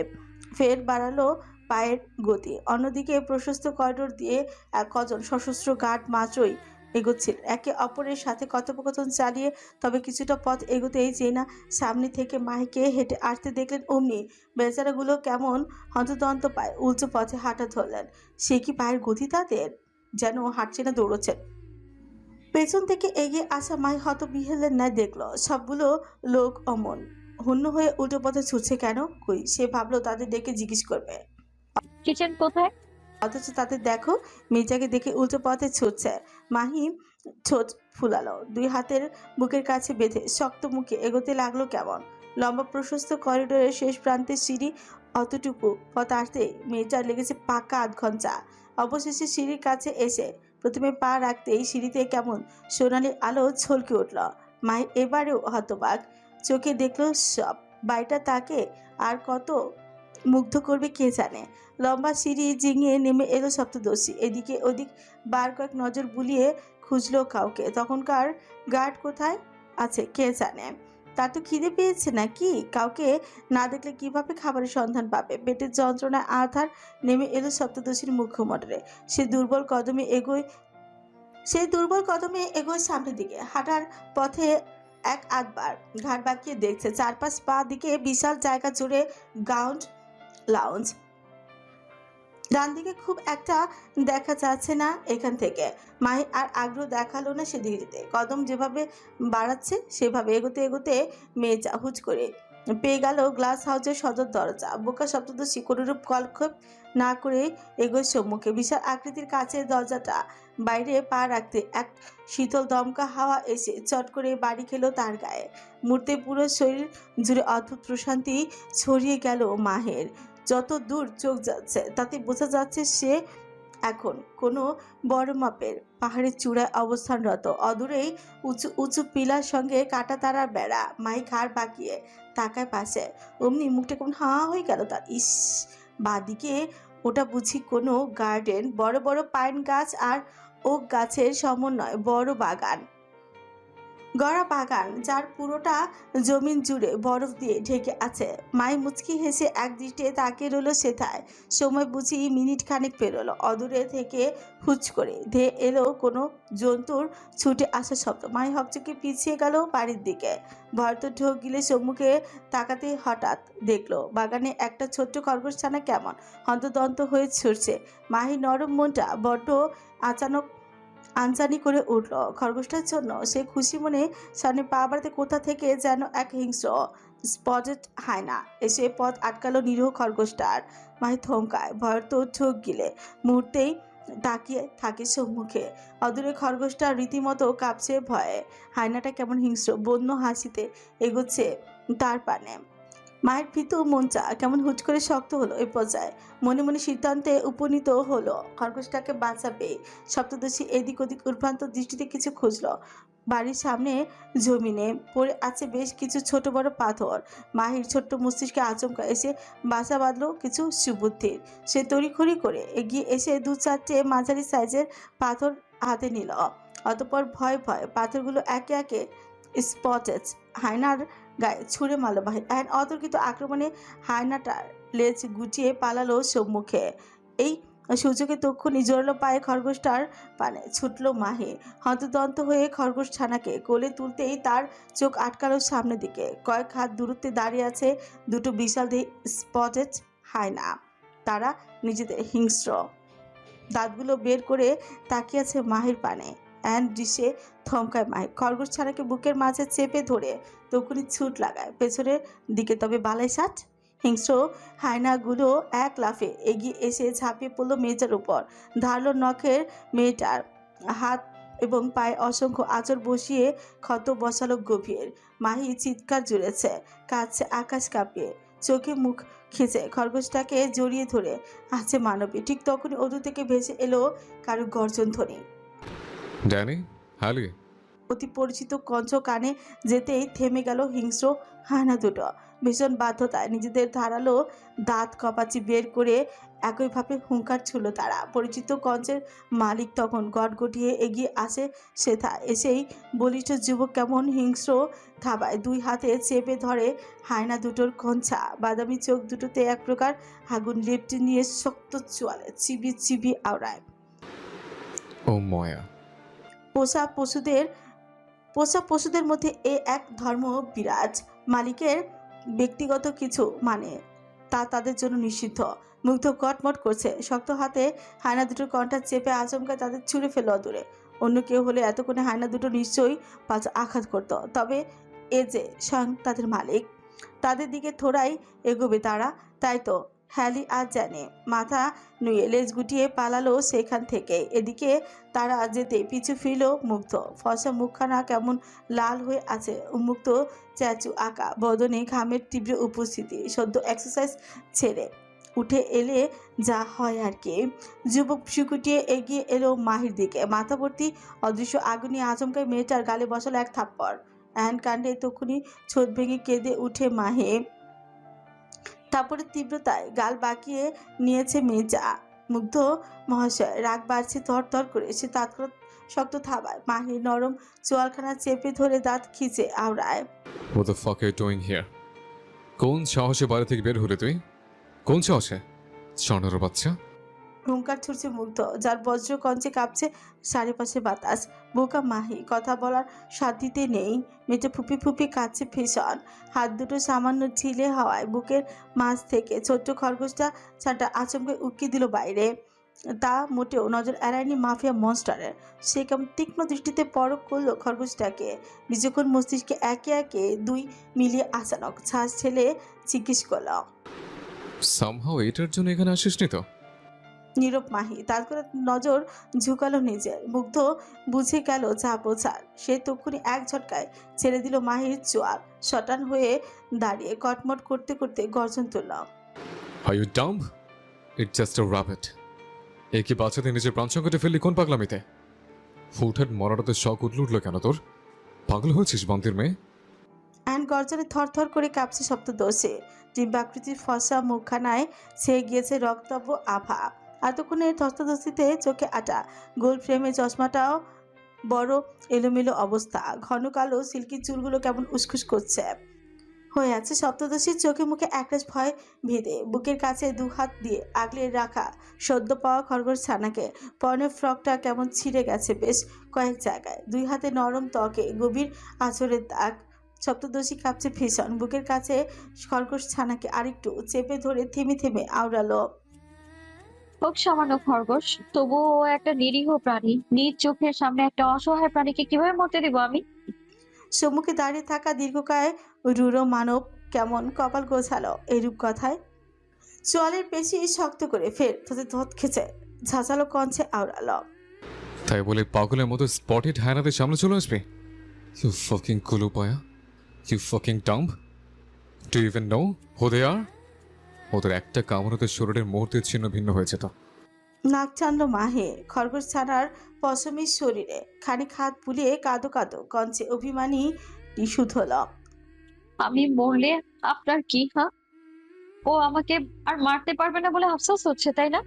ফের বাড়ালো পায়ের গতি। অন্যদিকে প্রশস্ত করিডোর দিয়ে কজন সশস্ত্র গার্ড মাত্রই এগোচ্ছিল একে অপরের সাথে কথোপকথন চালিয়ে। তবে কিছুটা পথ এগোতেই যে না সামনে থেকে মাহিকে হেঁটে আসতে দেখলেন, অমনি বেচারাগুলো কেমন হন্তদন্ত পায় উল্টো পথে হাঁটা ধরলেন। সে কি পায়ের গতি তাদের? যেন হাঁটছে না দৌড়চ্ছেন। পেছন থেকে এগিয়ে আসা মাই হতবিহ্বলের ন্যায় দেখলো সবগুলো লোক অমন হন্য হয়ে উল্টো পথে ছুটছে কেন। কই সে ভাবলো তাদের ডেকে জিজ্ঞেস করবে, কিচেন কোথায়? অথচ তাদের দেখো মেয়েটাকে দেখে উল্টো পথে ছুটছে। মাহি ঠোঁট ফুলালো, দুই হাতের বুকের কাছে বেঁধে শক্ত মুখে এগোতে লাগলো কেমন। লম্বা প্রশস্ত করিডোরের শেষ প্রান্তে সিঁড়ি। অতটুকু পথ আসতে মেয়েটার লেগেছে পাক্কা আধ ঘন্টা। অবশেষে সিঁড়ির কাছে এসে প্রথমে পা রাখতেই সিঁড়িতে কেমন সোনালি আলো ঝলকে উঠল। মাহি এবারেও হতবাক চোখে দেখলো সব। বাড়িটা তাকে আর কত মুগ্ধ করবে কে জানে। লম্বা সিঁড়ি জিঙিয়ে নেমে এলো সপ্তদশী। এদিকে ওদিক বার কয়েক নজর বুলিয়ে খুঁজলো কাউকে। তখনকার গার্ড কোথায় আছে কে জানে। তার তো খিদে পেয়েছে নাকি? কাউকে না দেখলে কিভাবে খাবারের সন্ধান পাবে? পেটের যন্ত্রণায় আধার নেমে এলো সপ্তদশীর মুখমণ্ডলে। সে দুর্বল কদমে এগোয় সামনের দিকে। হাঁটার পথে এক আধবার ঘাট বাঁকিয়ে দেখছে চারপাশ। পা দিকে বিশাল জায়গা জুড়ে গাউন্ড লাউঞ্জ। ডান দিকে খুব একটা দেখা যাচ্ছে না এখান থেকে। মাহি আর আগ্রহ দেখালো না সেদিকে যেতে। কদম যেভাবে বাড়াচ্ছে সেভাবে এগোতে এগোতে মেয়েটা হুচ করে পেয়ে গেল গ্লাস হাউসের সদর দরজা। বোকা সপ্তদশী কোনরূপ কলক্ষেপ না করে এগোয় সম্মুখে। বিশাল আকৃতির কাছের দরজাটা বাইরে পা রাখতে এক শীতল দমকা হাওয়া এসে চট করে বাড়ি খেলো তার গায়ে। মুহূর্তে পুরো শরীর জুড়ে অদ্ভুত প্রশান্তি ছড়িয়ে গেল মাহের। যত দূর চোখ যাচ্ছে তাতে বোঝা যাচ্ছে সে এখন কোনো বড় মাপের পাহাড়ের চূড়ায় অবস্থানরত। অদূরেই উঁচু উঁচু পিলার সঙ্গে কাটা তারার বেড়া। মাই ঘাড় বাঁকিয়ে তাকায় পাশে। অমনি মুখটা কেমন হাঁ হয়ে গেল তার। ইস, বাদিকে ওটা বুঝি কোনো গার্ডেন, বড় বড় পাইন গাছ আর ওক গাছের সমন্বয় বড় বাগান। গড়া বাগান যার পুরোটা জমিন জুড়ে বরফ দিয়ে ঢেকে আছে। মাই মুচকি হেসে এক দৃষ্টিতে তাকিয়ে রইল সেথায়। সময় বুঝি মিনিট খানেক পেরোলো। অদূরে থেকে হুচ করে ধেয়ে এলো কোনো জন্তুর ছুটে আসা শব্দ। মাই হকচকে পিছিয়ে গেল বাড়ির দিকে। ভয়তো ঢোক গিলে সম্মুখে তাকাতে হঠাৎ দেখলো বাগানে একটা ছোট্ট খরগোশছানা কেমন হন্তদন্ত হয়ে ছুটছে। মাহি নরম মনটা বড্ড আনজানি করে উঠল খরগোশটার জন্য। সে খুশি মনে সামনে পা বাড়াতে কোথা থেকে যেন এক হিংস্র স্পটেড হায়না এসে পথ আটকালো নিরীহ খরগোশটার। মাহি থমকায়, ভয়ের তো ঠোক গিলে। মুহূর্তেই তাকিয়ে থাকে সম্মুখে। অদূরে খরগোশটা রীতিমতো কাঁপছে ভয়ে। হায়নাটা কেমন হিংস্র বন্য হাসিতে এগোচ্ছে তার পানে। মায়ের ভীতু মনটা কেমন হুট করে শক্ত হলো এই পর্যায়ে। মনে মনে সিদ্ধান্তে উপনীত হলো খরগোশটাকে বাঁচাবে। সপ্তদশী এদিক ওদিক উদ্ভ্রান্ত দৃষ্টিতে কিছু খুঁজলো। বাড়ির সামনে জমিনে পড়ে আছে বেশ কিছু ছোট বড় পাথর। মাহির ছোট্ট মস্তিষ্কে আচমকা এসে বাসা বাঁধলো কিছু সুবুদ্ধির। সে তড়িঘড়ি করে এগিয়ে এসে 2-4টে মাঝারি সাইজের পাথর হাতে নিল। অতঃপর ভয় ভয় পাথরগুলো একে একে স্পটেজ হায়নার গায়ে ছুঁড়ে মারল মাহির। অ্যান অতর্কিত আক্রমণে হায়নাটার লেজ গুটিয়ে পালালো সম্মুখে। এই সুযোগে তক্ষুনি জোরালো পায়ে খরগোশটার পানে ছুটল মাহি। হন্তদন্ত হয়ে খরগোশ ছানাকে কোলে তুলতেই তার চোখ আটকালো সামনের দিকে। কয়েক হাত দূরত্বে দাঁড়িয়ে আছে দুটো বিশাল দেহ স্পটেড হায়না। তারা নিজেদের হিংস্র দাঁতগুলো বের করে তাকিয়ে আছে মাহির পানে। অ্যান্ড দৃশ্যে থমকায় মাহি। খরগোশ ছানাকে বুকের মাঝে চেপে ধরে তখনই ছুট লাগায় পেছনের দিকে। তবে বালাই ষাট হিংস্র হায়নাগুলো এক লাফে এগিয়ে এসে ঝাঁপিয়ে পড়লো মেয়েটার উপর। ধারালো নখের মেয়েটার হাত এবং পায়ে অসংখ্য আঁচড় বসিয়ে ক্ষত বসালো গভীর। মাহি চিৎকার জুড়েছে, কাঁদছে আকাশ কাঁপিয়ে, চোখে মুখ খিচে খরগোশটাকে জড়িয়ে ধরে আছে মানবী। ঠিক তখনই অদূর থেকে ভেসে এলো কারো গর্জন ধ্বনি। Danny, Halley. অতি পরিচিত কঞ্চ কানে যেতেই থেমে গেল হিংস্র হানা দুটো। ভীষণ বাধ্যতায় নিজেদের ধারালো দাঁত কপাচি বের করে একইভাবে হুঙ্কার ছুড়ল তারা। পরিচিত কঞ্চের মালিক তখন গটগটিয়ে এগিয়ে আসে সেথা। এসেই বলিষ্ঠ যুবক কেমন হিংস্র থাবায় 2 হাতে চেপে ধরে হায়না দুটোর কঞ্চা। বাদামি চোখ দুটোতে এক প্রকার আগুন লেপটে নিয়ে শক্ত চোয়ালে চিবি চিবি আওড়ায়। ও ময়া। পোষা পশুদের মধ্যে এ এক ধর্ম বিরাজ। মালিকের ব্যক্তিগত কিছু মানে তা তাদের জন্য নিষিদ্ধ। মুগ্ধ কটমট করছে। শক্ত হাতে হায়না দুটোর কণ্ঠা চেপে আচমকা তাদের ছুঁড়ে ফেল দূরে। অন্য কেউ হলে এতক্ষণে হায়না দুটো নিশ্চয়ই পাঁচ আঘাত করত। তবে এ যে স্বয়ং তাদের মালিক, তাদের দিকে থোড়াই এগোবে তারা। তাই তো হ্যালি আজ জানে মাথা নুয়ে লেজ গুটিয়ে পালালো সেখান থেকে। এদিকে তারা যেতে পিছু ফিরল মুগ্ধ। ফসা মুখখানা কেমন লাল হয়ে আছে, উন্মুক্ত চ্যাচু আঁকা বদনে ঘামের তীব্র উপস্থিতি। সদ্য এক্সারসাইজ ছেড়ে উঠে এলে যা হয় আর কি। যুবক সুকুটিয়ে এগিয়ে এলো মাহির দিকে। মাথা ভর্তি অদৃশ্য আগুনে আচমকায় মেয়েটার গালে বসালো এক থাপ্পড়। এহেন কাণ্ডে তখনই ছোট ভেঙে কেঁদে উঠে মাহি। তারপরে তীব্রতায় গাল বাঁকিয়ে নিয়েছে মেজা। মুগ্ধ মহাশয় রাগ বাড়ছে থর থর করে। সে তৎক্ষণাৎ শক্ত থাবায় মাহির নরম চোয়ালখানা চেপে ধরে দাঁত খিচে আওড়ায়। What the fuck are you doing here? কোন সাহসে বাইরে থেকে বের হলে তুই? কোন সাহসে? চন্ডার বাচ্চা। হুঙ্কার ছুটছে মুগ্ধ, যার বজ্র কঞ্চে কাঁপছে চারিপাশে বাতাস। বোকা মাহি কথা বলার সাধ্যিতে নেই। মেয়েটা ফুপি ফুপি কাঁদছে ভীষণ। হাত দুটো সামান্য ঢিলে হওয়ায় বুকের মাঝ থেকে ছোট্ট খরগোশটা ছাটা আচমকে উকি দিল বাইরে। তা মোটেও নজর এড়ায়নি মাফিয়া মনস্টারের। সে কেমন তীক্ষ্ণ দৃষ্টিতে পরখ করলো খরগোশটাকে। বিচক্ষণ মস্তিষ্কে একে একে 2 মিলিয়ে আচানক ছাঁচ ছেলে জিজ্ঞেস করল, সামহাও এটার জন্য এখানে আসিসনি তো? নীরব মাহি তাৎক্ষণিক নজর ঝুঁকালো নিজের। মুগ্ধ বুঝে গেল যা বোঝার। সে তক্ষুনি এক ঝটকায় ছেড়ে দিল মাহির চোয়াল। শটান হয়ে দাঁড়িয়ে কটমট করতে করতে গর্জন তুলল, Are you dumb? It's just a rabbit. একে বাচ্চাতে নিজের প্রাণ সংকটে ফেললি কোন পাগলামিতে? হুটহাট মরাটাতে শখ উঠল কেন তোর? পাগল হয়েছিস বান্তির মেয়ে? অ্যান গর্জনে থরথর করে কাঁপছে সপ্তদশে। ডিম্বাকৃতির ফসা মুখখানায় ছেয়ে গিয়েছে রক্তাভ আভা। এতক্ষণে ধস্তাধস্তিতে চোখে আটা, গোল ফ্রেমে চশমাটাও বড় এলোমেলো অবস্থা। ঘন কালো সিল্কি চুলগুলো কেমন উসখুস করছে হয়ে আছে। সপ্তদশীর চোখে মুখে একরাশ ভয় ভেদে বুকের কাছে 2 হাত দিয়ে আগলে রাখা সদ্য পাওয়া খরগোশ ছানাকে। পরনের ফ্রকটা কেমন ছিঁড়ে গেছে বেশ কয়েক জায়গায়। 2 হাতে নরম ত্বকে গভীর আঁচড়ের দাগ। সপ্তদশী কাঁপছে ভীষণ। বুকের কাছে খরগোশ ছানাকে আরেকটু চেপে ধরে থেমে থেমে আওড়ালো, হোক সামান্য খরগোশ, তবুও ও একটা নিরীহ প্রাণী। নিজ চোখের সামনে একটা অসহায় প্রাণীকে কিভাবে মরতে দেবো আমি? সম্মুখে দাঁড়িয়ে থাকা দীর্ঘকায় রূঢ় মানব কেমন কপাল গোছালো এরূপ কথায়। চোয়ালের পেশি শক্ত করে ফের তাতে ধত খেছে ঝাঁঝালো কঞ্চে আওড়ালো, তাই বলে পাগলের মতো স্পটেড হায়নাদের সামনে চলে আসবে? ইউ ফাকিং কুলুপায়া, you fucking dumb. Do even know who they are? ওদের একটা কামড়তে শরীরের মুহূর্তে ছিন্ন ভিন্ন হয়েছে তো। নাক টানল মাহে খরগোশ ছাড়ার পশমের শরীরে, খানিক হাত বুলিয়ে কাঁদো কাঁদো কঞ্চে অভিমানী টিস্যু ধল। আমি মরলে আপনার কি, হ্যাঁ? ও আমাকে আর মারতে পারবে না বলে আফসোস হচ্ছে, তাই না?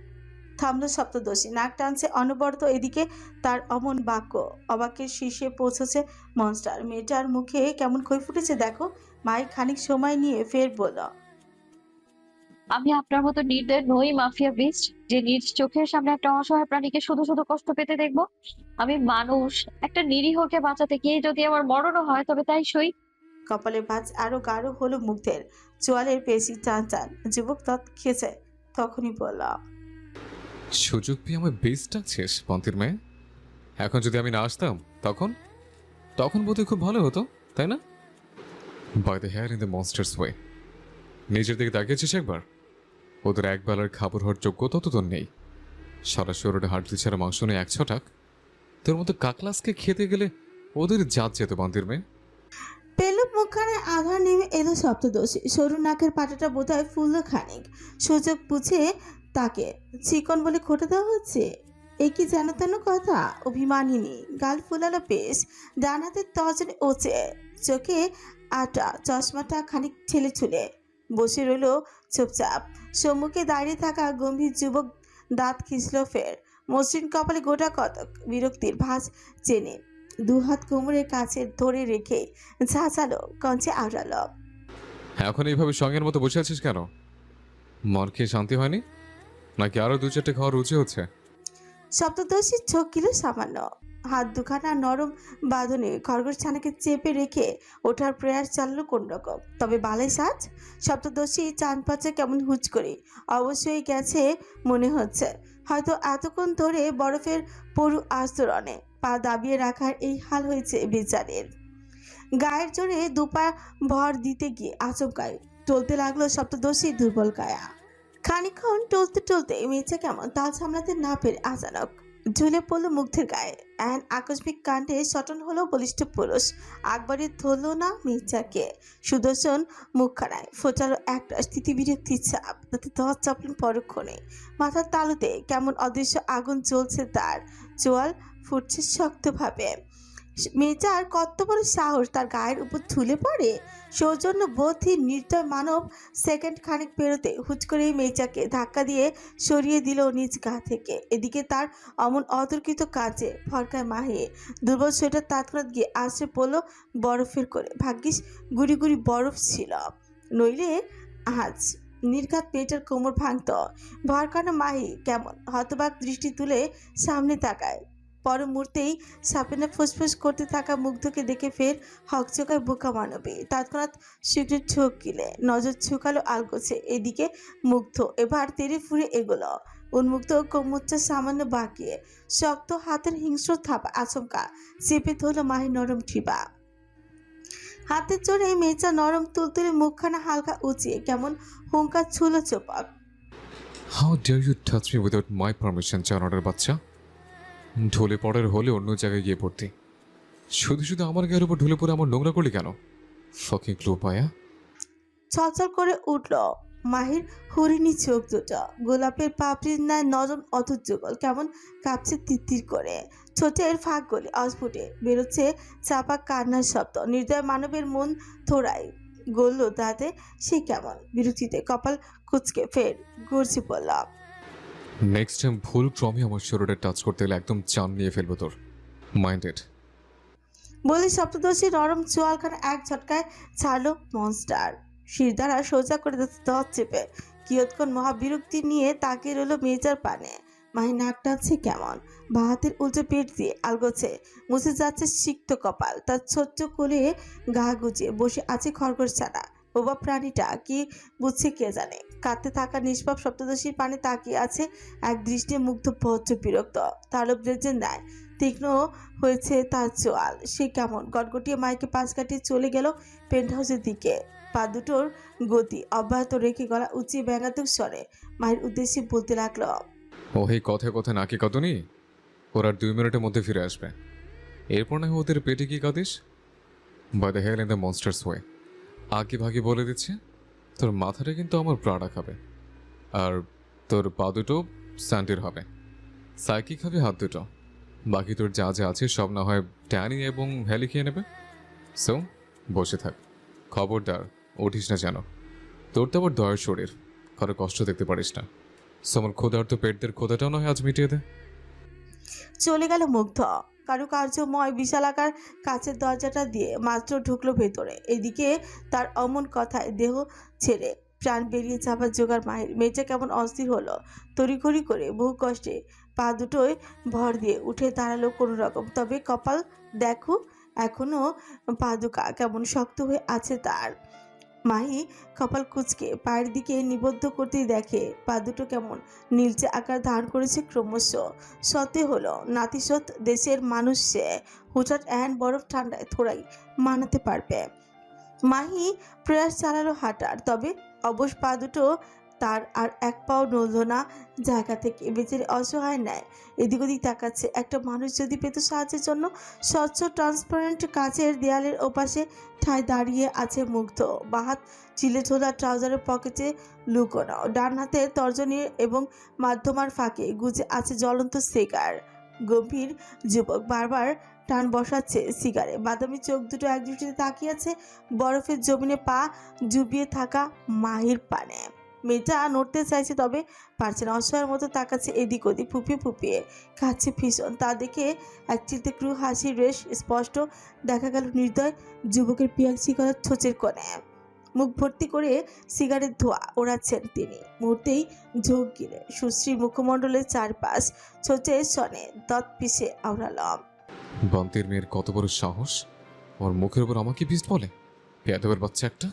থামলো সপ্তদশী, নাক টানছে অনবরত। এদিকে তার অমন বাক্য অবাকের শীর্ষে পৌঁছেছে মনস্টার। মেয়েটার মুখে কেমন খই ফুটেছে দেখো। মাই খানিক সময় নিয়ে ফের বলল, আমি আপনার মতো নির্দয় নই মাফিয়া বিস্ট, যে নিজ চোখের সামনে একটা অসহায় প্রাণীকে শুধু শুধু কষ্ট পেতে দেখবো। আমি মানুষ, একটা নিরীহকে বাঁচাতে গিয়ে যদি আমার মরণও হয় তবে তাই সই। কপালে ভাঁজ আরো গাঢ় হলো মুগ্ধের, চোয়ালের পেশি টান টান। যুবক তৎ খেয়েছে, তখনই বলল, সুযোগ পেয়ে আমার বেশ ডাকছিস পন্থীর মেয়ে? এখন যদি আমি না আসতাম তখন তখন বোধহয় খুব ভালো হতো, তাই না? By the hair in the monsters way. নিজের দিকে তাকিয়েছিস একবার? ওদের এক বেলার খাবার হওয়ার যোগ্যতা তো তোর নেই। সারা শরীরে হাড্ডি ছাড়া মাংস নেই 100 টাক। তোর মতো কাকলাসকে খেতে গেলে ওদের জাত যেত বান্দির মেয়ে। পেলব মুখখানে আধার নেমে এলো সপ্তদশী। সরু নাকের পাটাটা বোধহয় ফুললো খানিক। সুযোগ বুঝে তাকে চিকন বলে খোটা দেওয়া হচ্ছে। এ কি যেন তেন কথা। অভিমানিনী গাল ফুলালো বেশ, ডান হাতের তর্জনে ওচে, চোখে আটা, চশমাটা খানিক ঠেলে ছুলে বসে রইল চুপচাপ। সম্মুখে দাঁড়িয়ে থাকা গম্ভীর যুবক দাঁত খিসল ফের। মসৃণ কপালে গোটা কতক বিরক্তির ভাঁজ চেনে দুহাত কোমরের কাছে ধরে রেখে ঝাঁঝালো কঞ্চে আওড়ালো, এখন এইভাবে সঙ্গের মতো বসে আছিস কেন? মন খেয়ে শান্তি হয়নি নাকি আরো 2-4টে খাওয়ার রুচি হচ্ছে? সপ্তদশী চোখ গেল সামান্য। হাত দুখানা নরম বাঁধনে খরগোশ ছানাকে চেপে রেখে ওঠার প্রয়াস চালালো কোন রকম। তবে বালাই সাজ সপ্তদশী চান পাচ্ছে কেমন হুচ করে। অবশ্যই গেছে মনে হচ্ছে। হয়তো এতক্ষণ ধরে বরফের পরু আস্তরণে পা দাবিয়ে রাখার এই হাল হয়েছে বেচারের। গায়ের জোরে দুপা ভর দিতে গিয়ে আচমকায় টলতে লাগলো সপ্তদশী দুর্বল কায়া। খানিকক্ষণ টলতে টলতে মেয়েছে কেমন তাল সামলাতে না পেরে আচানক ঝুলে পড়লো মুগ্ধের গায়ে। আকস্মিক কাণ্ডে সটন হলো বলিষ্ঠ পুরুষ। আকবরে ধরল না মির্জাকে। সুদর্শন মুখখানায় ফোটালো একটা স্থিতিবিরক্তির ছাপ, তাতে দশ চাপলেন পরক্ষণে। মাথার তালুতে কেমন অদৃশ্য আগুন জ্বলছে তার, চোয়াল ফুটছে শক্তভাবে। মেজার কত বড় সাহস তার গায়ের উপর ঝুলে পড়ে। সৌজন্য বোধহীন নির্দয় মানব সেকেন্ড খানিক পেরোতে হুট করে মেজাকে ধাক্কা দিয়ে সরিয়ে দিল নিজ গা থেকে। এদিকে তার অমন অতর্কিত কাজে ফরকায় মাহে দুর্বল সোয়েটার তৎক্ষণাৎ গিয়ে আশ্রে পড়লো বরফের করে। ভাগ্যিস গুড়ি গুড়ি বরফ ছিল, নইলে আজ নির্ঘাত পেটের কোমর ভাঙত। ভরকানো মাহি কেমন হতবাক দৃষ্টি তুলে সামনে তাকায়। পর মুহূর্তেই সাপেনা ফুসফুস করতে থাকা মুগ্ধকে দেখে ফের হকচকায় বোকা মানবী। তৎক্ষণাৎ সিগারেট ছোক গিলে নজর ঝুঁকালো আলগোছে। এদিকে মুগ্ধ এবার তেড়ে ফুরে এগোলো, উন্মুক্ত কোমরটা সামান্য বাঁকিয়ে। শক্ত হাতের হিংস্র থাপা আচমকা চেপে ধরল মাহি নরম ঠিবা। হাতের জোরে মেচা নরম তুলতুলে মুখখানা হালকা উঁচিয়ে কেমন হুঙ্কার ছুলো চোপক। How dare you touch me without my permission জানোয়ারের বাচ্চা? ঢলে পড়ার হলে অন্য জায়গায় গিয়ে পড়তি। শুধু শুধু আমার গায়ের উপর ঢলে পড়ে আমার নোংরা করলি কেন? ফকিং ক্লু পায়া। ছলছল করে উঠল মাহির হরিণী চোখ দুটো। গোলাপের পাপড়ির ন্যায় নরম অধৈর্যগল কেমন কাঁপছে তিত্তির করে। ছোটের ফাঁক গলে অস্ফুটে বেরোচ্ছে চাপা কান্নার শব্দ। নির্দয় মানবের মন থোড়াই গলল তাতে। সে কেমন বিরক্তিতে কপাল কুচকে ফের গর্জে পড়ল, নেক্সট টাইম ভুল ক্রমে আমার শরীরে টাচ করতে গেলে একদম চান নিয়ে ফেলবো তোর। মাইন্ডেড। বলে সপ্তদশী নরম চোয়ালখানা এক ঝটকায় ছাড়লো মনস্টার। শির দ্বারা সোজা করে দত চেপে কিয়ৎক্ষণ মহাবিরক্তি নিয়ে তাকিয়ে রইল মেজার পানে। মাহি নাক টানছে কেমন, বা হাতের উল্টে পেট দিয়ে আলগোছে মুছে যাচ্ছে সিক্ত কপাল। তার ছোট্ট কোলে গা গুজিয়ে বসে আছে খরগোশ ছাড়া। বোবা প্রাণীটা কি বুঝছে কে জানে। কাঁদতে থাকা নিষ্পাপ সপ্তদশীর পানে তাকিয়ে আছে এক দৃষ্টি মুগ্ধ বজ্র বিরক্ত। তালব রেজের ন্যায় তীক্ষ্ণ হয়েছে তার চোয়াল। সে কেমন গটগটিয়ে মাইকে পাশ কাটিয়ে চলে গেল পেন্ট হাউসের দিকে। পা দুটোর গতি অব্যাহত রেখে গলা উঁচিয়ে ব্যঙ্গাত্মক স্বরে মায়ের উদ্দেশ্যে বলতে লাগলো, ও হে কথায় কথায় নাকি কাঁদুনি? ওরা 2 মিনিটের মধ্যে ফিরে আসবে। এরপর না হয় ওদের পেটে কি কাঁদিস? By the hell in the monsters way. আগে ভাগে বলে দিচ্ছে তোর মাথাটা কিন্তু আমার প্রাড়া খাবে, আর তোর পা দুটো স্যান্ডের হবে। সাইকি খাবে হাত দুটো, বাকি তোর যা যা আছে সব না হয় ট্যানি এবং ভ্যালি খেয়ে নেবে। সো বসে থাক, খবরদার উঠিস না যেন। তোর তো আবার দয়ের শরীর, কারো কষ্ট দেখতে পারিস না। সো আমার ক্ষুধার্ত পেটদের ক্ষুধাটাও নয় আজ মিটিয়ে দে। চলে গেল মুগ্ধ। কারুকার্যময় বিশালাকার কাচের দরজাটা দিয়ে মাত্র ঢুকলো ভেতরে। এদিকে তার অমন কথায় দেহ ছেড়ে প্রাণ বেরিয়ে যাবার জোগাড় মাহির। মেয়েটা কেমন অস্থির হলো, তড়িঘড়ি করে বহু কষ্টে পা দুটোয় ভর দিয়ে উঠে দাঁড়ালো কোনো রকম। তবে কপাল দেখো, এখনো পা দুকা কেমন শক্ত হয়ে আছে তার। মাহি কপাল কুঁচকে পায়ের দিকে নিবদ্ধ করতেই দেখে পা দুটো কেমন নীলচে আকার ধারণ করেছে ক্রমশ। সতে হলো নাতিশত দেশের মানুষ সে, হুটহাট এহেন বরফ ঠান্ডায় থোড়াই মানাতে পারবে। মাহি প্রয়াস চালালো হাঁটার, তবে অবশ পা দুটো তার আর এক পাও নড়ল না জায়গা থেকে। বেচারি অসহায় নেয় এদিক ওদিক তাকাচ্ছে। একটা মানুষ যদি পেত সাহায্যের জন্য। স্বচ্ছ ট্রান্সপারেন্ট কাচের দেয়ালের ওপাশে ঠায় দাঁড়িয়ে আছে মুগ্ধ, বাহাত চিলে ঝোলা ট্রাউজারের পকেটে লুকোনো, ডান হাতে তর্জনী এবং মাধ্যমার ফাঁকে গুজে আছে জ্বলন্ত সিগার। গম্ভীর যুবক বারবার টান বসাচ্ছে সিগারে, বাদামি চোখ দুটো একদৃষ্টিতে তাকিয়ে আছে বরফের জমিনে পা ডুবিয়ে থাকা মাহির পানে। মেয়েটা নড়তে চাইছে, তবে পারছে না, অসহায়ের মতো তাকাচ্ছে এদিক ওদিক, ফুপিয়ে ফুপিয়ে খাচ্ছে ভীষণ। তা দেখে এক চিলতে ক্রু হাসির রেশ স্পষ্ট দেখা গেল নির্দয় যুবকের পিয়াসি গলার ছোচের কোণে। মুখ ভর্তি করে সিগারেট ধোঁয়া ওড়াচ্ছেন তিনি। মুহূর্তেই ঝোঁক গিলে সুশ্রীর মুখমণ্ডলের চারপাশ ছোচে সনে দত পিষে আওড়ালাম। বান্তির মেয়ের কত বড় সাহস, ওর মুখের উপর আমাকে বিষ বলে। পেয়াদবের বাচ্চা একটা।